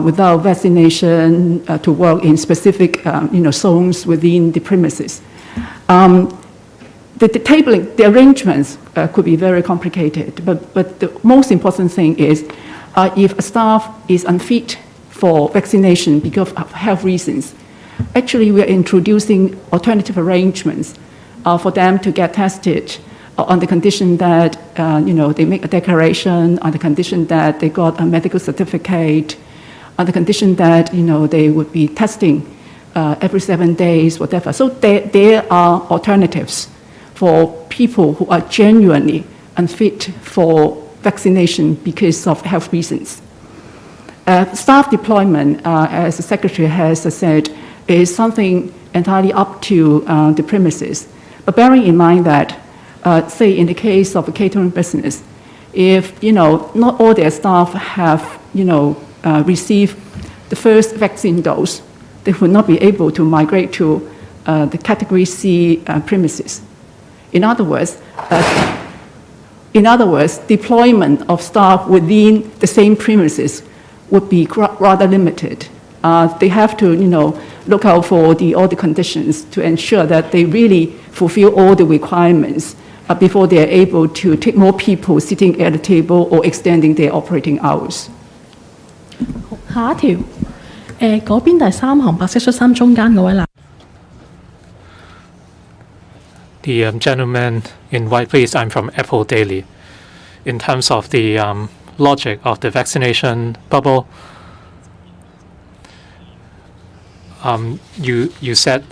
without vaccination to work in specific zones within the premises. The arrangements could be very complicated, but the most important thing is if a staff is unfit for vaccination because of health reasons, actually we are introducing alternative arrangements for them to get tested on the condition that they make a declaration, on the condition that they got a medical certificate, on the condition that they would be testing every 7 days, whatever. So there are alternatives for people who are genuinely unfit for vaccination because of health reasons. Staff deployment, as the Secretary has said, is something entirely up to the premises. But bearing in mind that, say in the case of a catering business, if not all their staff have received the first vaccine dose, they would not be able to migrate to the Category C premises. In other words, deployment of staff within the same premises would be rather limited. They have to, look out for all the conditions to ensure that they really fulfill all the requirements before they are able to take more people sitting at the table or extending their operating hours. 下一條，嗰邊第三行白色恤衫中間嗰位啦。The gentleman in white, please. I'm from Apple Daily. In terms of the logic of the vaccination bubble, you said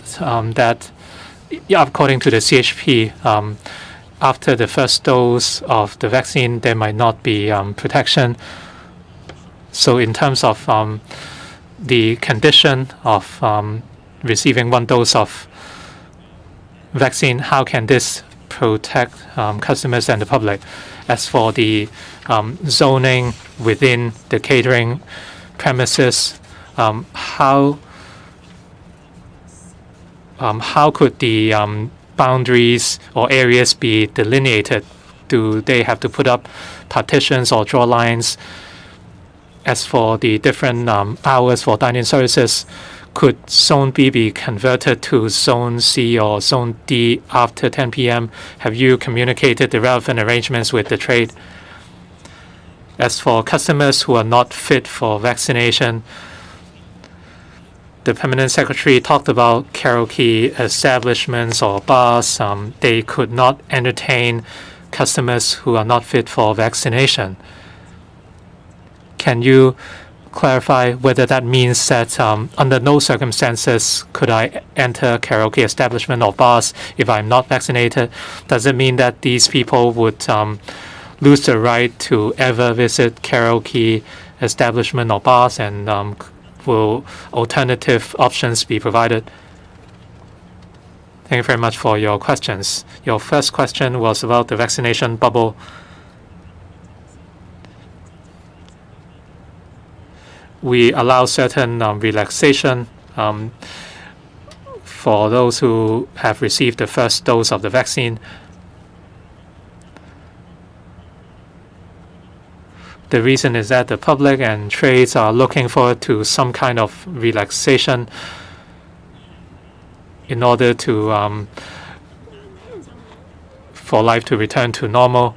that according to the CHP, after the first dose of the vaccine, there might not be protection. So in terms of the condition of receiving 1 dose of vaccine, how can this protect customers and the public? As for the zoning within the catering premises, how could the boundaries or areas be delineated? Do they have to put up partitions or draw lines? As for the different hours for dining services, could Zone B be converted to Zone C or Zone D after 10 p.m.? Have you communicated the relevant arrangements with the trade? As for customers who are not fit for vaccination, the Permanent Secretary talked about karaoke establishments or bars. They could not entertain customers who are not fit for vaccination. Can you clarify whether that means that under no circumstances could I enter karaoke establishment or bars if I'm not vaccinated? Does it mean that these people would lose the right to ever visit karaoke establishment or bars, and will alternative options be provided? Thank you very much for your questions. Your first question was about the vaccination bubble. We allow certain relaxation for those who have received the first dose of the vaccine. The reason is that the public and trades are looking forward to some kind of relaxation in order to for life to return to normal.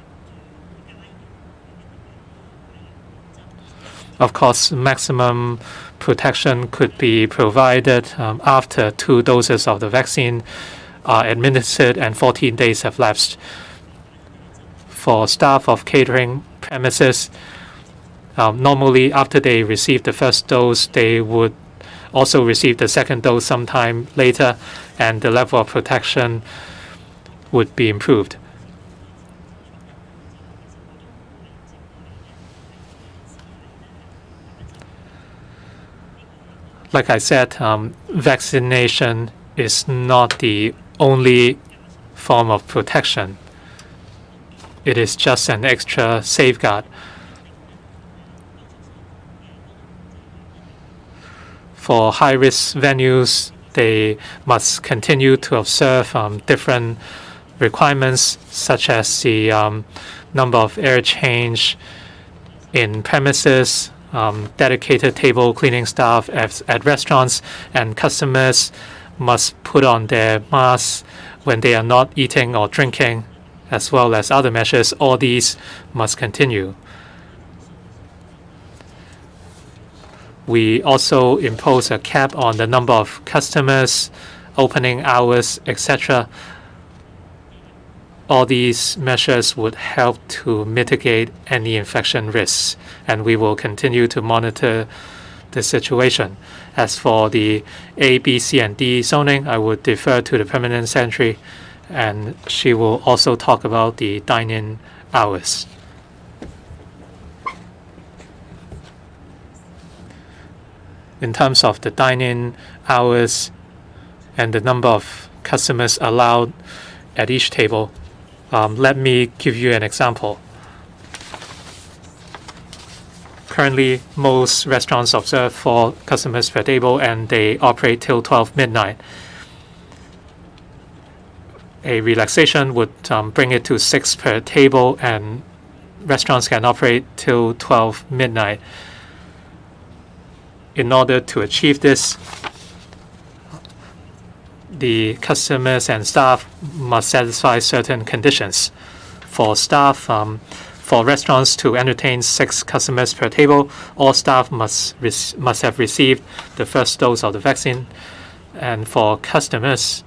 Of course, maximum protection could be provided after 2 doses of the vaccine are administered and 14 days have lapsed. For staff of catering premises, normally after they receive the first dose, they would also receive the second dose sometime later, and the level of protection would be improved. Like I said, vaccination is not the only form of protection. It is just an extra safeguard. For high-risk venues, they must continue to observe different requirements, such as the number of air change in premises, dedicated table cleaning staff at restaurants, and customers must put on their masks when they are not eating or drinking, as well as other measures. All these must continue. We also impose a cap on the number of customers, opening hours, etc. All these measures would help to mitigate any infection risks, and we will continue to monitor the situation. As for the A, B, C, and D zoning, I would defer to the Permanent Secretary, and she will also talk about the dine-in hours. In terms of the dine-in hours and the number of customers allowed at each table, let me give you an example. Currently, most restaurants observe 4 customers per table and they operate till 12 midnight. A relaxation would bring it to 6 per table, and restaurants can operate till 12 midnight. In order to achieve this, the customers and staff must satisfy certain conditions. For staff, for restaurants to entertain 6 customers per table, all staff must have received the first dose of the vaccine. And for customers,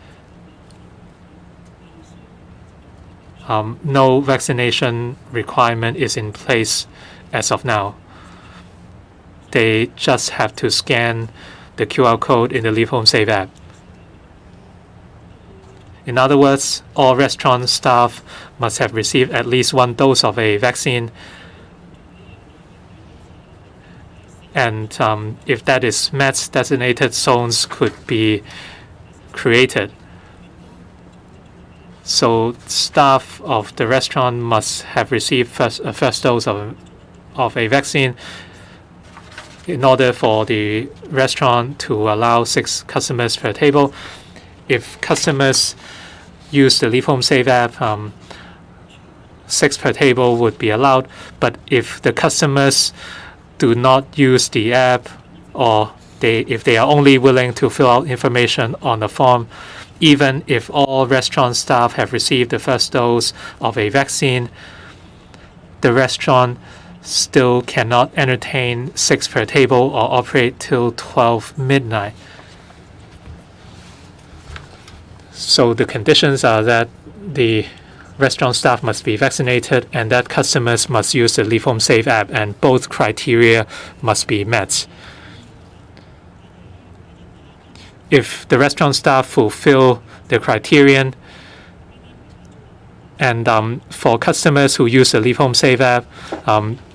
no vaccination requirement is in place as of now. They just have to scan the QR code in the Leave Home Safe app. In other words, all restaurant staff must have received at least 1 dose of a vaccine. And if that is met, designated zones could be created. So staff of the restaurant must have received a first dose of a vaccine in order for the restaurant to allow 6 customers per table. If customers use the Leave Home Safe app, 6 per table would be allowed. But if the customers do not use the app, or if they are only willing to fill out information on the form, even if all restaurant staff have received the first dose of a vaccine, the restaurant still cannot entertain 6 per table or operate till 12 midnight. So the conditions are that the restaurant staff must be vaccinated and that customers must use the Leave Home Safe app, and both criteria must be met. If the restaurant staff fulfill the criterion, and for customers who use the Leave Home Safe app,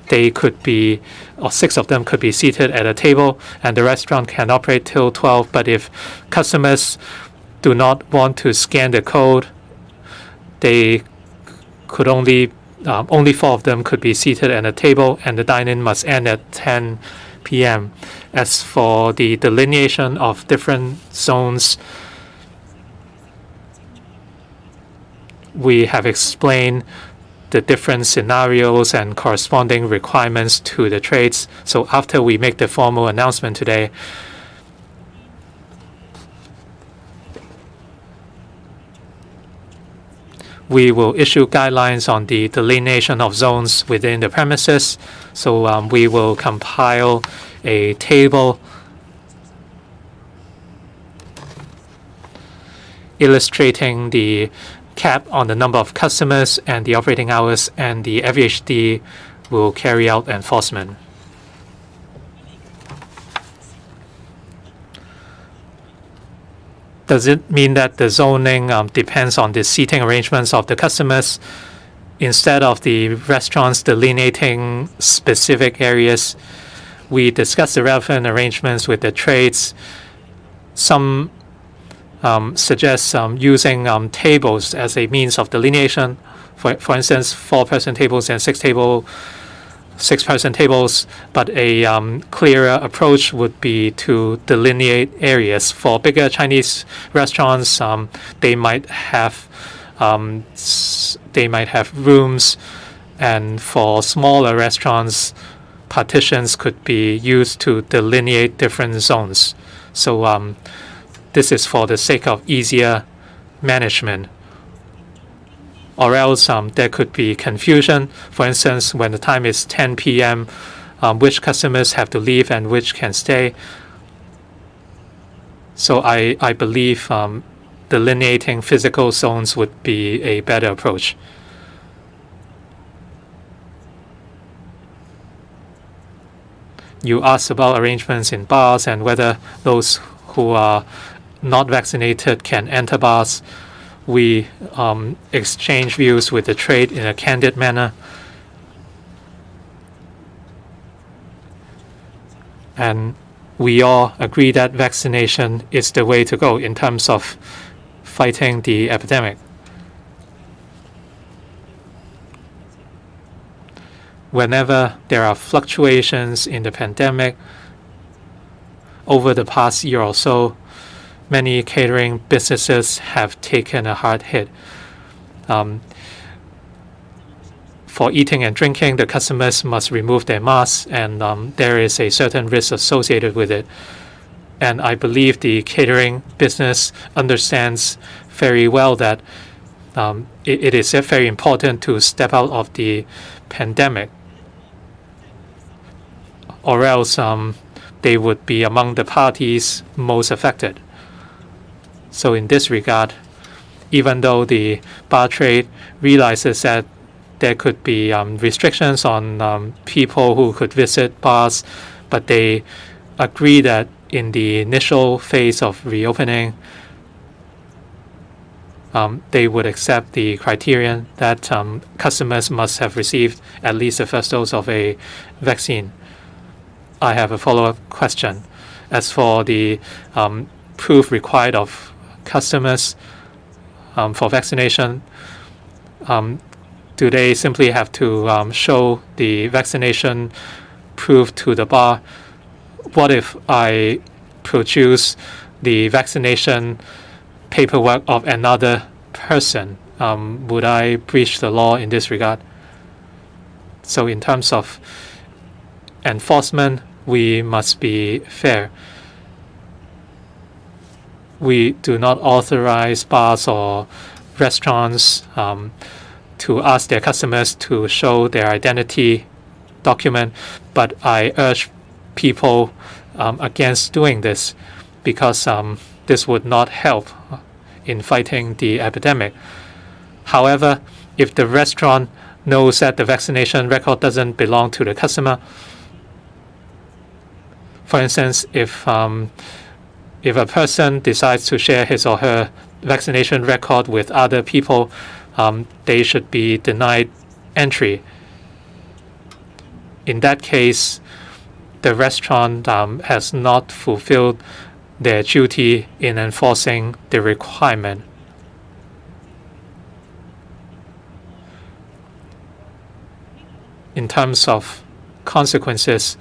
they could be, or 6 of them could be seated at a table, and the restaurant can operate till 12. But if customers do not want to scan the code, they could only 4 of them could be seated at a table, and the dine-in must end at 10 p.m. As for the delineation of different zones, we have explained the different scenarios and corresponding requirements to the trades. So after we make the formal announcement today, we will issue guidelines on the delineation of zones within the premises. So we will compile a table illustrating the cap on the number of customers and the operating hours, and the FHD will carry out enforcement. Does it mean that the zoning depends on the seating arrangements of the customers? Instead of the restaurants delineating specific areas, We discussed the relevant arrangements with the trades. Some suggest using tables as a means of delineation. For instance, 4-person tables and 6-person tables, but a clearer approach would be to delineate areas. For bigger Chinese restaurants, they might have rooms, and for smaller restaurants, partitions could be used to delineate different zones. So this is for the sake of easier management. Or else there could be confusion. For instance, when the time is 10 p.m., which customers have to leave and which can stay. So I believe delineating physical zones would be a better approach. You asked about arrangements in bars and whether those who are not vaccinated can enter bars. We exchange views with the trade in a candid manner. And we all agree that vaccination is the way to go in terms of fighting the epidemic. Whenever there are fluctuations in the pandemic, over the past year or so, many catering businesses have taken a hard hit. For eating and drinking, the customers must remove their masks, and there is a certain risk associated with it. And I believe the catering business understands very well that it is very important to step out of the pandemic, or else they would be among the parties most affected. So in this regard, even though the bar trade realizes that there could be restrictions on people who could visit bars, but they agree that in the initial phase of reopening, they would accept the criterion that customers must have received at least the first dose of a vaccine. I have a follow-up question. As for the proof required of customers for vaccination, do they simply have to show the vaccination proof to the bar? What if I produce the vaccination paperwork of another person? Would I breach the law in this regard? So in terms of enforcement, we must be fair. We do not authorize bars or restaurants to ask their customers to show their identity document, but I urge people against doing this because this would not help in fighting the epidemic. However, if the restaurant knows that the vaccination record doesn't belong to the customer, for instance, if a person decides to share his or her vaccination record with other people, they should be denied entry. In that case, the restaurant has not fulfilled their duty in enforcing the requirement. In terms of consequences,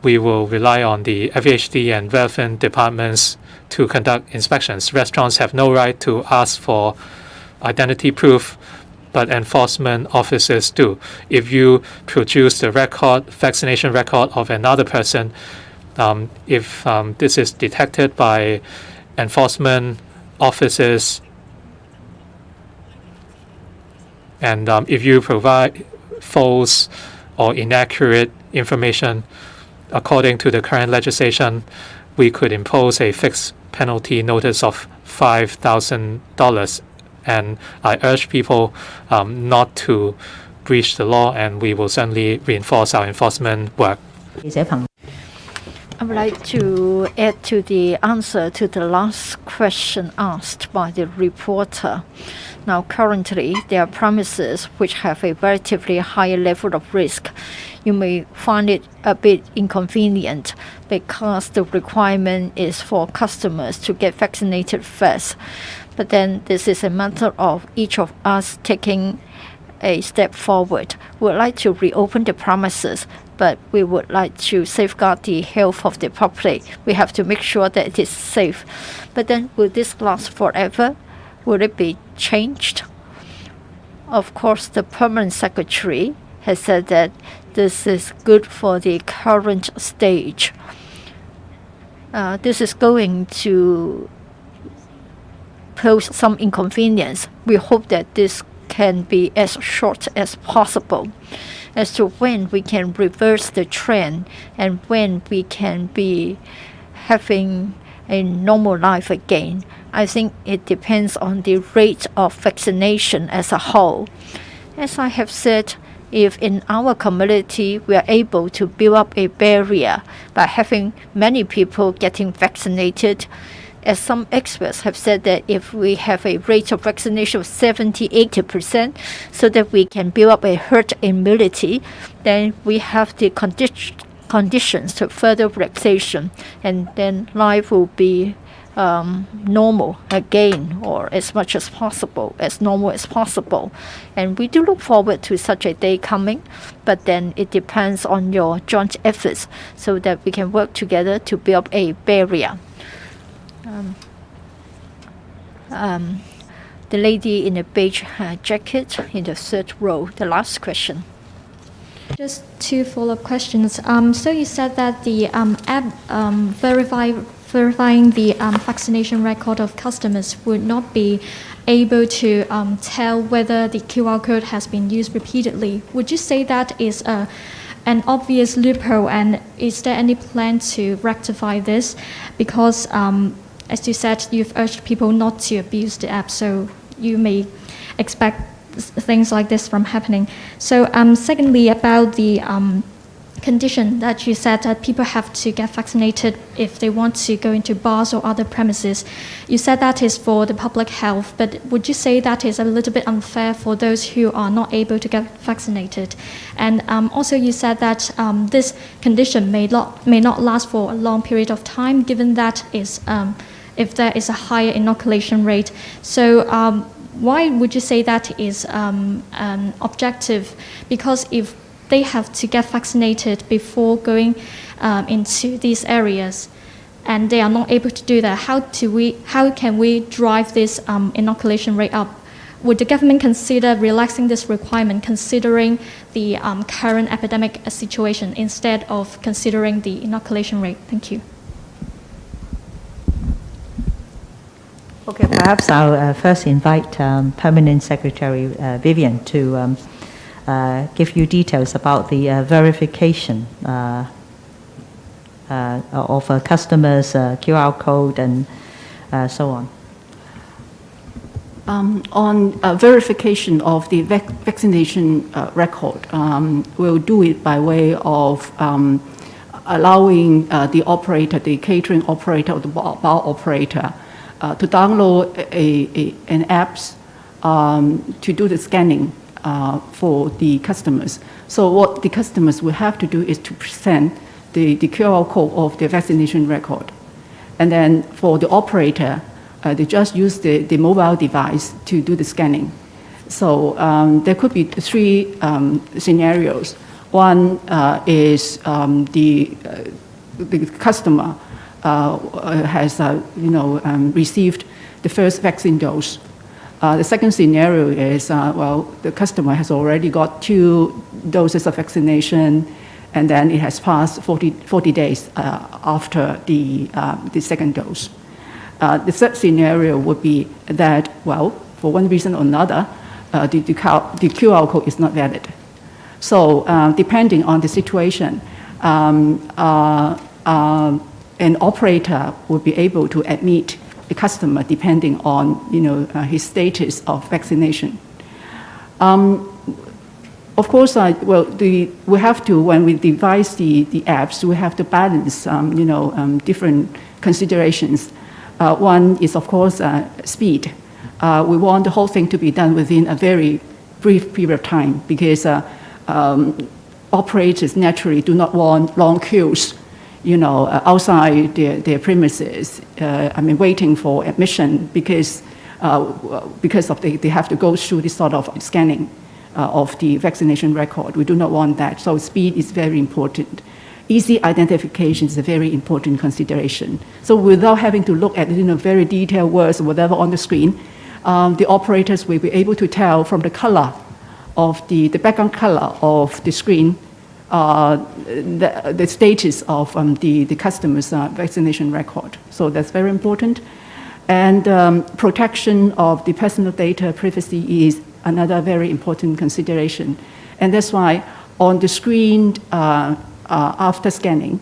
we will rely on the FHD and relevant departments to conduct inspections. Restaurants have no right to ask for identity proof, but enforcement officers do. If you produce the vaccination record of another person, if this is detected by enforcement officers, and if you provide false or inaccurate information, according to the current legislation, we could impose a fixed penalty notice of $5,000. And I urge people not to breach the law, and we will certainly reinforce our enforcement work. I would like to add to the answer to the last question asked by the reporter. Now, currently, there are premises which have a relatively higher level of risk. You may find it a bit inconvenient because the requirement is for customers to get vaccinated first. But then this is a matter of each of us taking a step forward. We would like to reopen the premises, but we would like to safeguard the health of the public. We have to make sure that it is safe. But then will this last forever? Will it be changed? Of course, the permanent secretary has said that this is good for the current stage. This is going to pose some inconvenience. We hope that this can be as short as possible. As to when we can reverse the trend and when we can be having a normal life again, I think it depends on the rate of vaccination as a whole. As I have said, if in our community we are able to build up a barrier by having many people getting vaccinated, as some experts have said that if we have a rate of vaccination of 70-80%, so that we can build up a herd immunity, then we have the conditions to further relaxation, and then life will be normal again, or as much as possible, as normal as possible. And we do look forward to such a day coming, but then it depends on your joint efforts so that we can work together to build up a barrier. The lady in the beige jacket in the third row, the last question. Just two follow-up questions. So you said that the app verifying the vaccination record of customers would not be able to tell whether the QR code has been used repeatedly. Would you say that is an obvious loophole, and is there any plan to rectify this? Because as you said, you've urged people not to abuse the app, so you may expect things like this from happening. So secondly, about the condition that you said that people have to get vaccinated if they want to go into bars or other premises. You said that is for the public health, but would you say that is a little bit unfair for those who are not able to get vaccinated? And also you said that this condition may not last for a long period of time, given that is if there is a higher inoculation rate. So why would you say that is an objective? Because if they have to get vaccinated before going into these areas, and they are not able to do that, how can we drive this inoculation rate up? Would the government consider relaxing this requirement, considering the current epidemic situation, instead of considering the inoculation rate? Thank you. Okay, perhaps I'll first invite Permanent Secretary Vivian to give you details about the verification of a customer's QR code and so on. On verification of the vaccination record, we'll do it by way of allowing the operator, the catering operator or the bar operator, to download an app to do the scanning for the customers. So what the customers will have to do is to present the QR code of their vaccination record. And then for the operator, they just use the mobile device to do the scanning. So there could be three scenarios. One is the customer has received the first vaccine dose. The second scenario is, the customer has already got 2 doses of vaccination, and then it has passed 40 days after the second dose. The third scenario would be that, for one reason or another, the QR code is not valid. So depending on the situation, an operator will be able to admit the customer depending on his status of vaccination. Of course, we have to, when we devise the apps, we have to balance, different considerations. One is, of course, speed. We want the whole thing to be done within a very brief period of time because operators naturally do not want long queues, outside their premises. Waiting for admission because they have to go through this sort of scanning of the vaccination record. We do not want that. So speed is very important. Easy identification is a very important consideration. So without having to look at very detailed words or whatever on the screen, the operators will be able to tell from the color of the background color of the screen the status of the customer's vaccination record. So that's very important. And protection of the personal data privacy is another very important consideration. And that's why on the screen after scanning,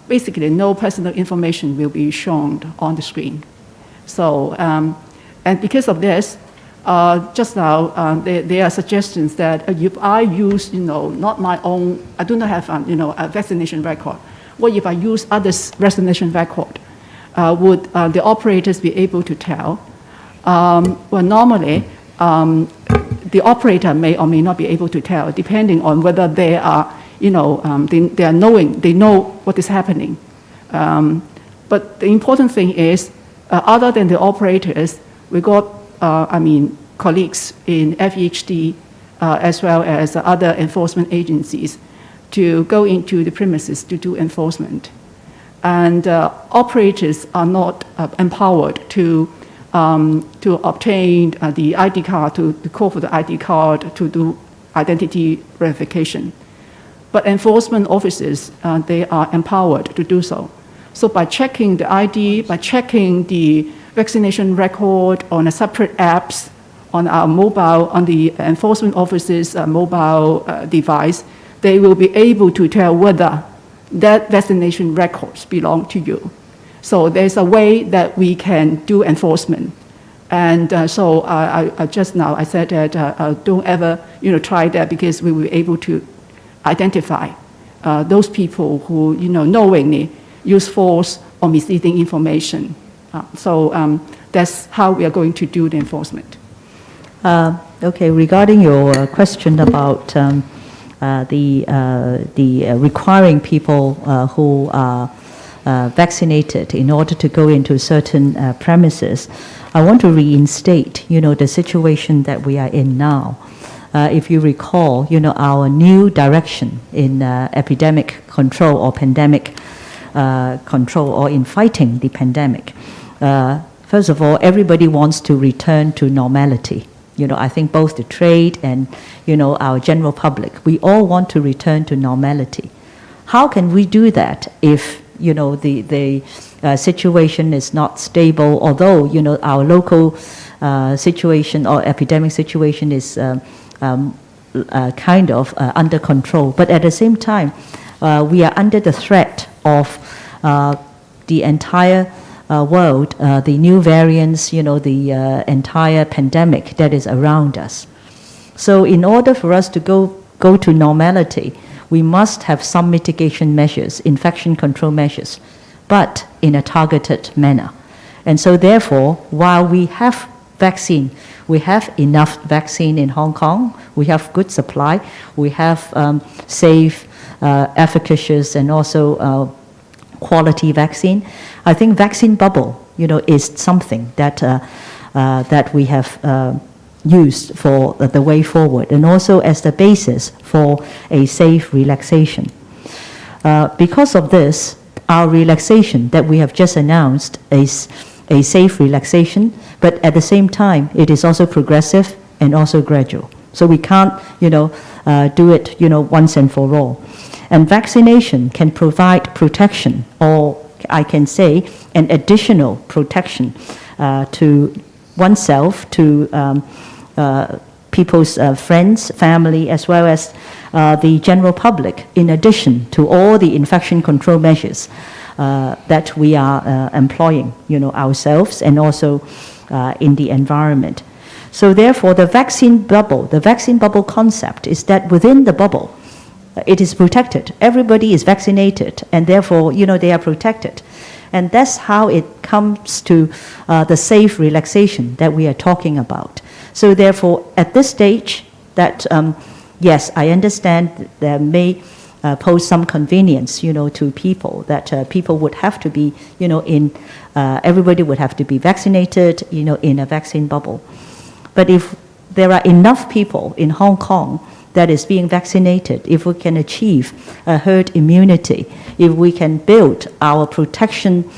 basically no personal information will be shown on the screen. So, and because of this, just now, there are suggestions that if I use, not my own, I do not have, a vaccination record. What if I use others' vaccination record? Would the operators be able to tell? Well, normally, the operator may or may not be able to tell, depending on whether they are, they know what is happening. But the important thing is, other than the operators, we got, colleagues in FEHD as well as other enforcement agencies to go into the premises to do enforcement. And operators are not empowered to obtain the ID card, to call for the ID card, to do identity verification. But enforcement officers, they are empowered to do so. So by checking the ID, by checking the vaccination record on a separate apps, on our mobile, on the enforcement officer's mobile device, they will be able to tell whether that vaccination records belong to you. So there's a way that we can do enforcement. And so I just now, I said that don't ever try that because we will be able to identify those people who knowingly use false or misleading information. So that's how we are going to do the enforcement. Okay, regarding your question about the requiring people who are vaccinated in order to go into certain premises, I want to reinstate, the situation that we are in now. If you recall, our new direction in epidemic control or pandemic control or in fighting the pandemic. First of all, everybody wants to return to normality. I think both the trade and, our general public, we all want to return to normality. How can we do that if, the situation is not stable, although, our local situation or epidemic situation is kind of under control. But at the same time, we are under the threat of the entire world, the new variants, the entire pandemic that is around us. So in order for us to go to normality, we must have some mitigation measures, infection control measures, but in a targeted manner. And so therefore, while we have vaccine, we have enough vaccine in Hong Kong, we have good supply, we have safe, efficacious, and also quality vaccine. I think vaccine bubble, is something that that we have used for the way forward, and also as the basis for a safe relaxation. Because of this, our relaxation that we have just announced is a safe relaxation, but at the same time, it is also progressive and also gradual. So we can't, do it, once and for all. And vaccination can provide protection, or I can say an additional protection to oneself, to people's friends, family, as well as the general public, in addition to all the infection control measures that we are employing, ourselves and also in the environment. So therefore, the vaccine bubble concept is that within the bubble, it is protected. Everybody is vaccinated, and therefore, they are protected. And that's how it comes to the safe relaxation that we are talking about. So therefore, at this stage, that yes, I understand there may pose some convenience, to people, that people would have to be, everybody would have to be vaccinated, in a vaccine bubble. But if there are enough people in Hong Kong that is being vaccinated, if we can achieve a herd immunity, if we can build our protection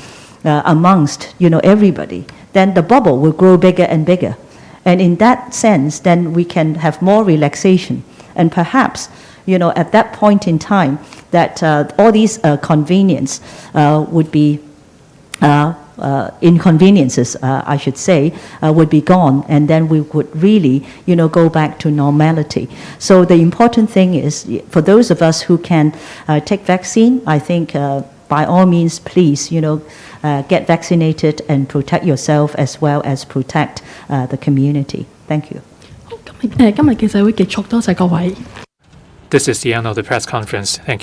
amongst, everybody, then the bubble will grow bigger and bigger. And in that sense, then we can have more relaxation. And perhaps, at that point in time, that all these convenience would be inconveniences, I should say, would be gone, and then we would really, go back to normality. So the important thing is, for those of us who can take vaccine, I think by all means, please, get vaccinated and protect yourself as well as protect the community. Thank you. 今日記者會結束，多謝各位。 This is the end of the press conference. Thank you.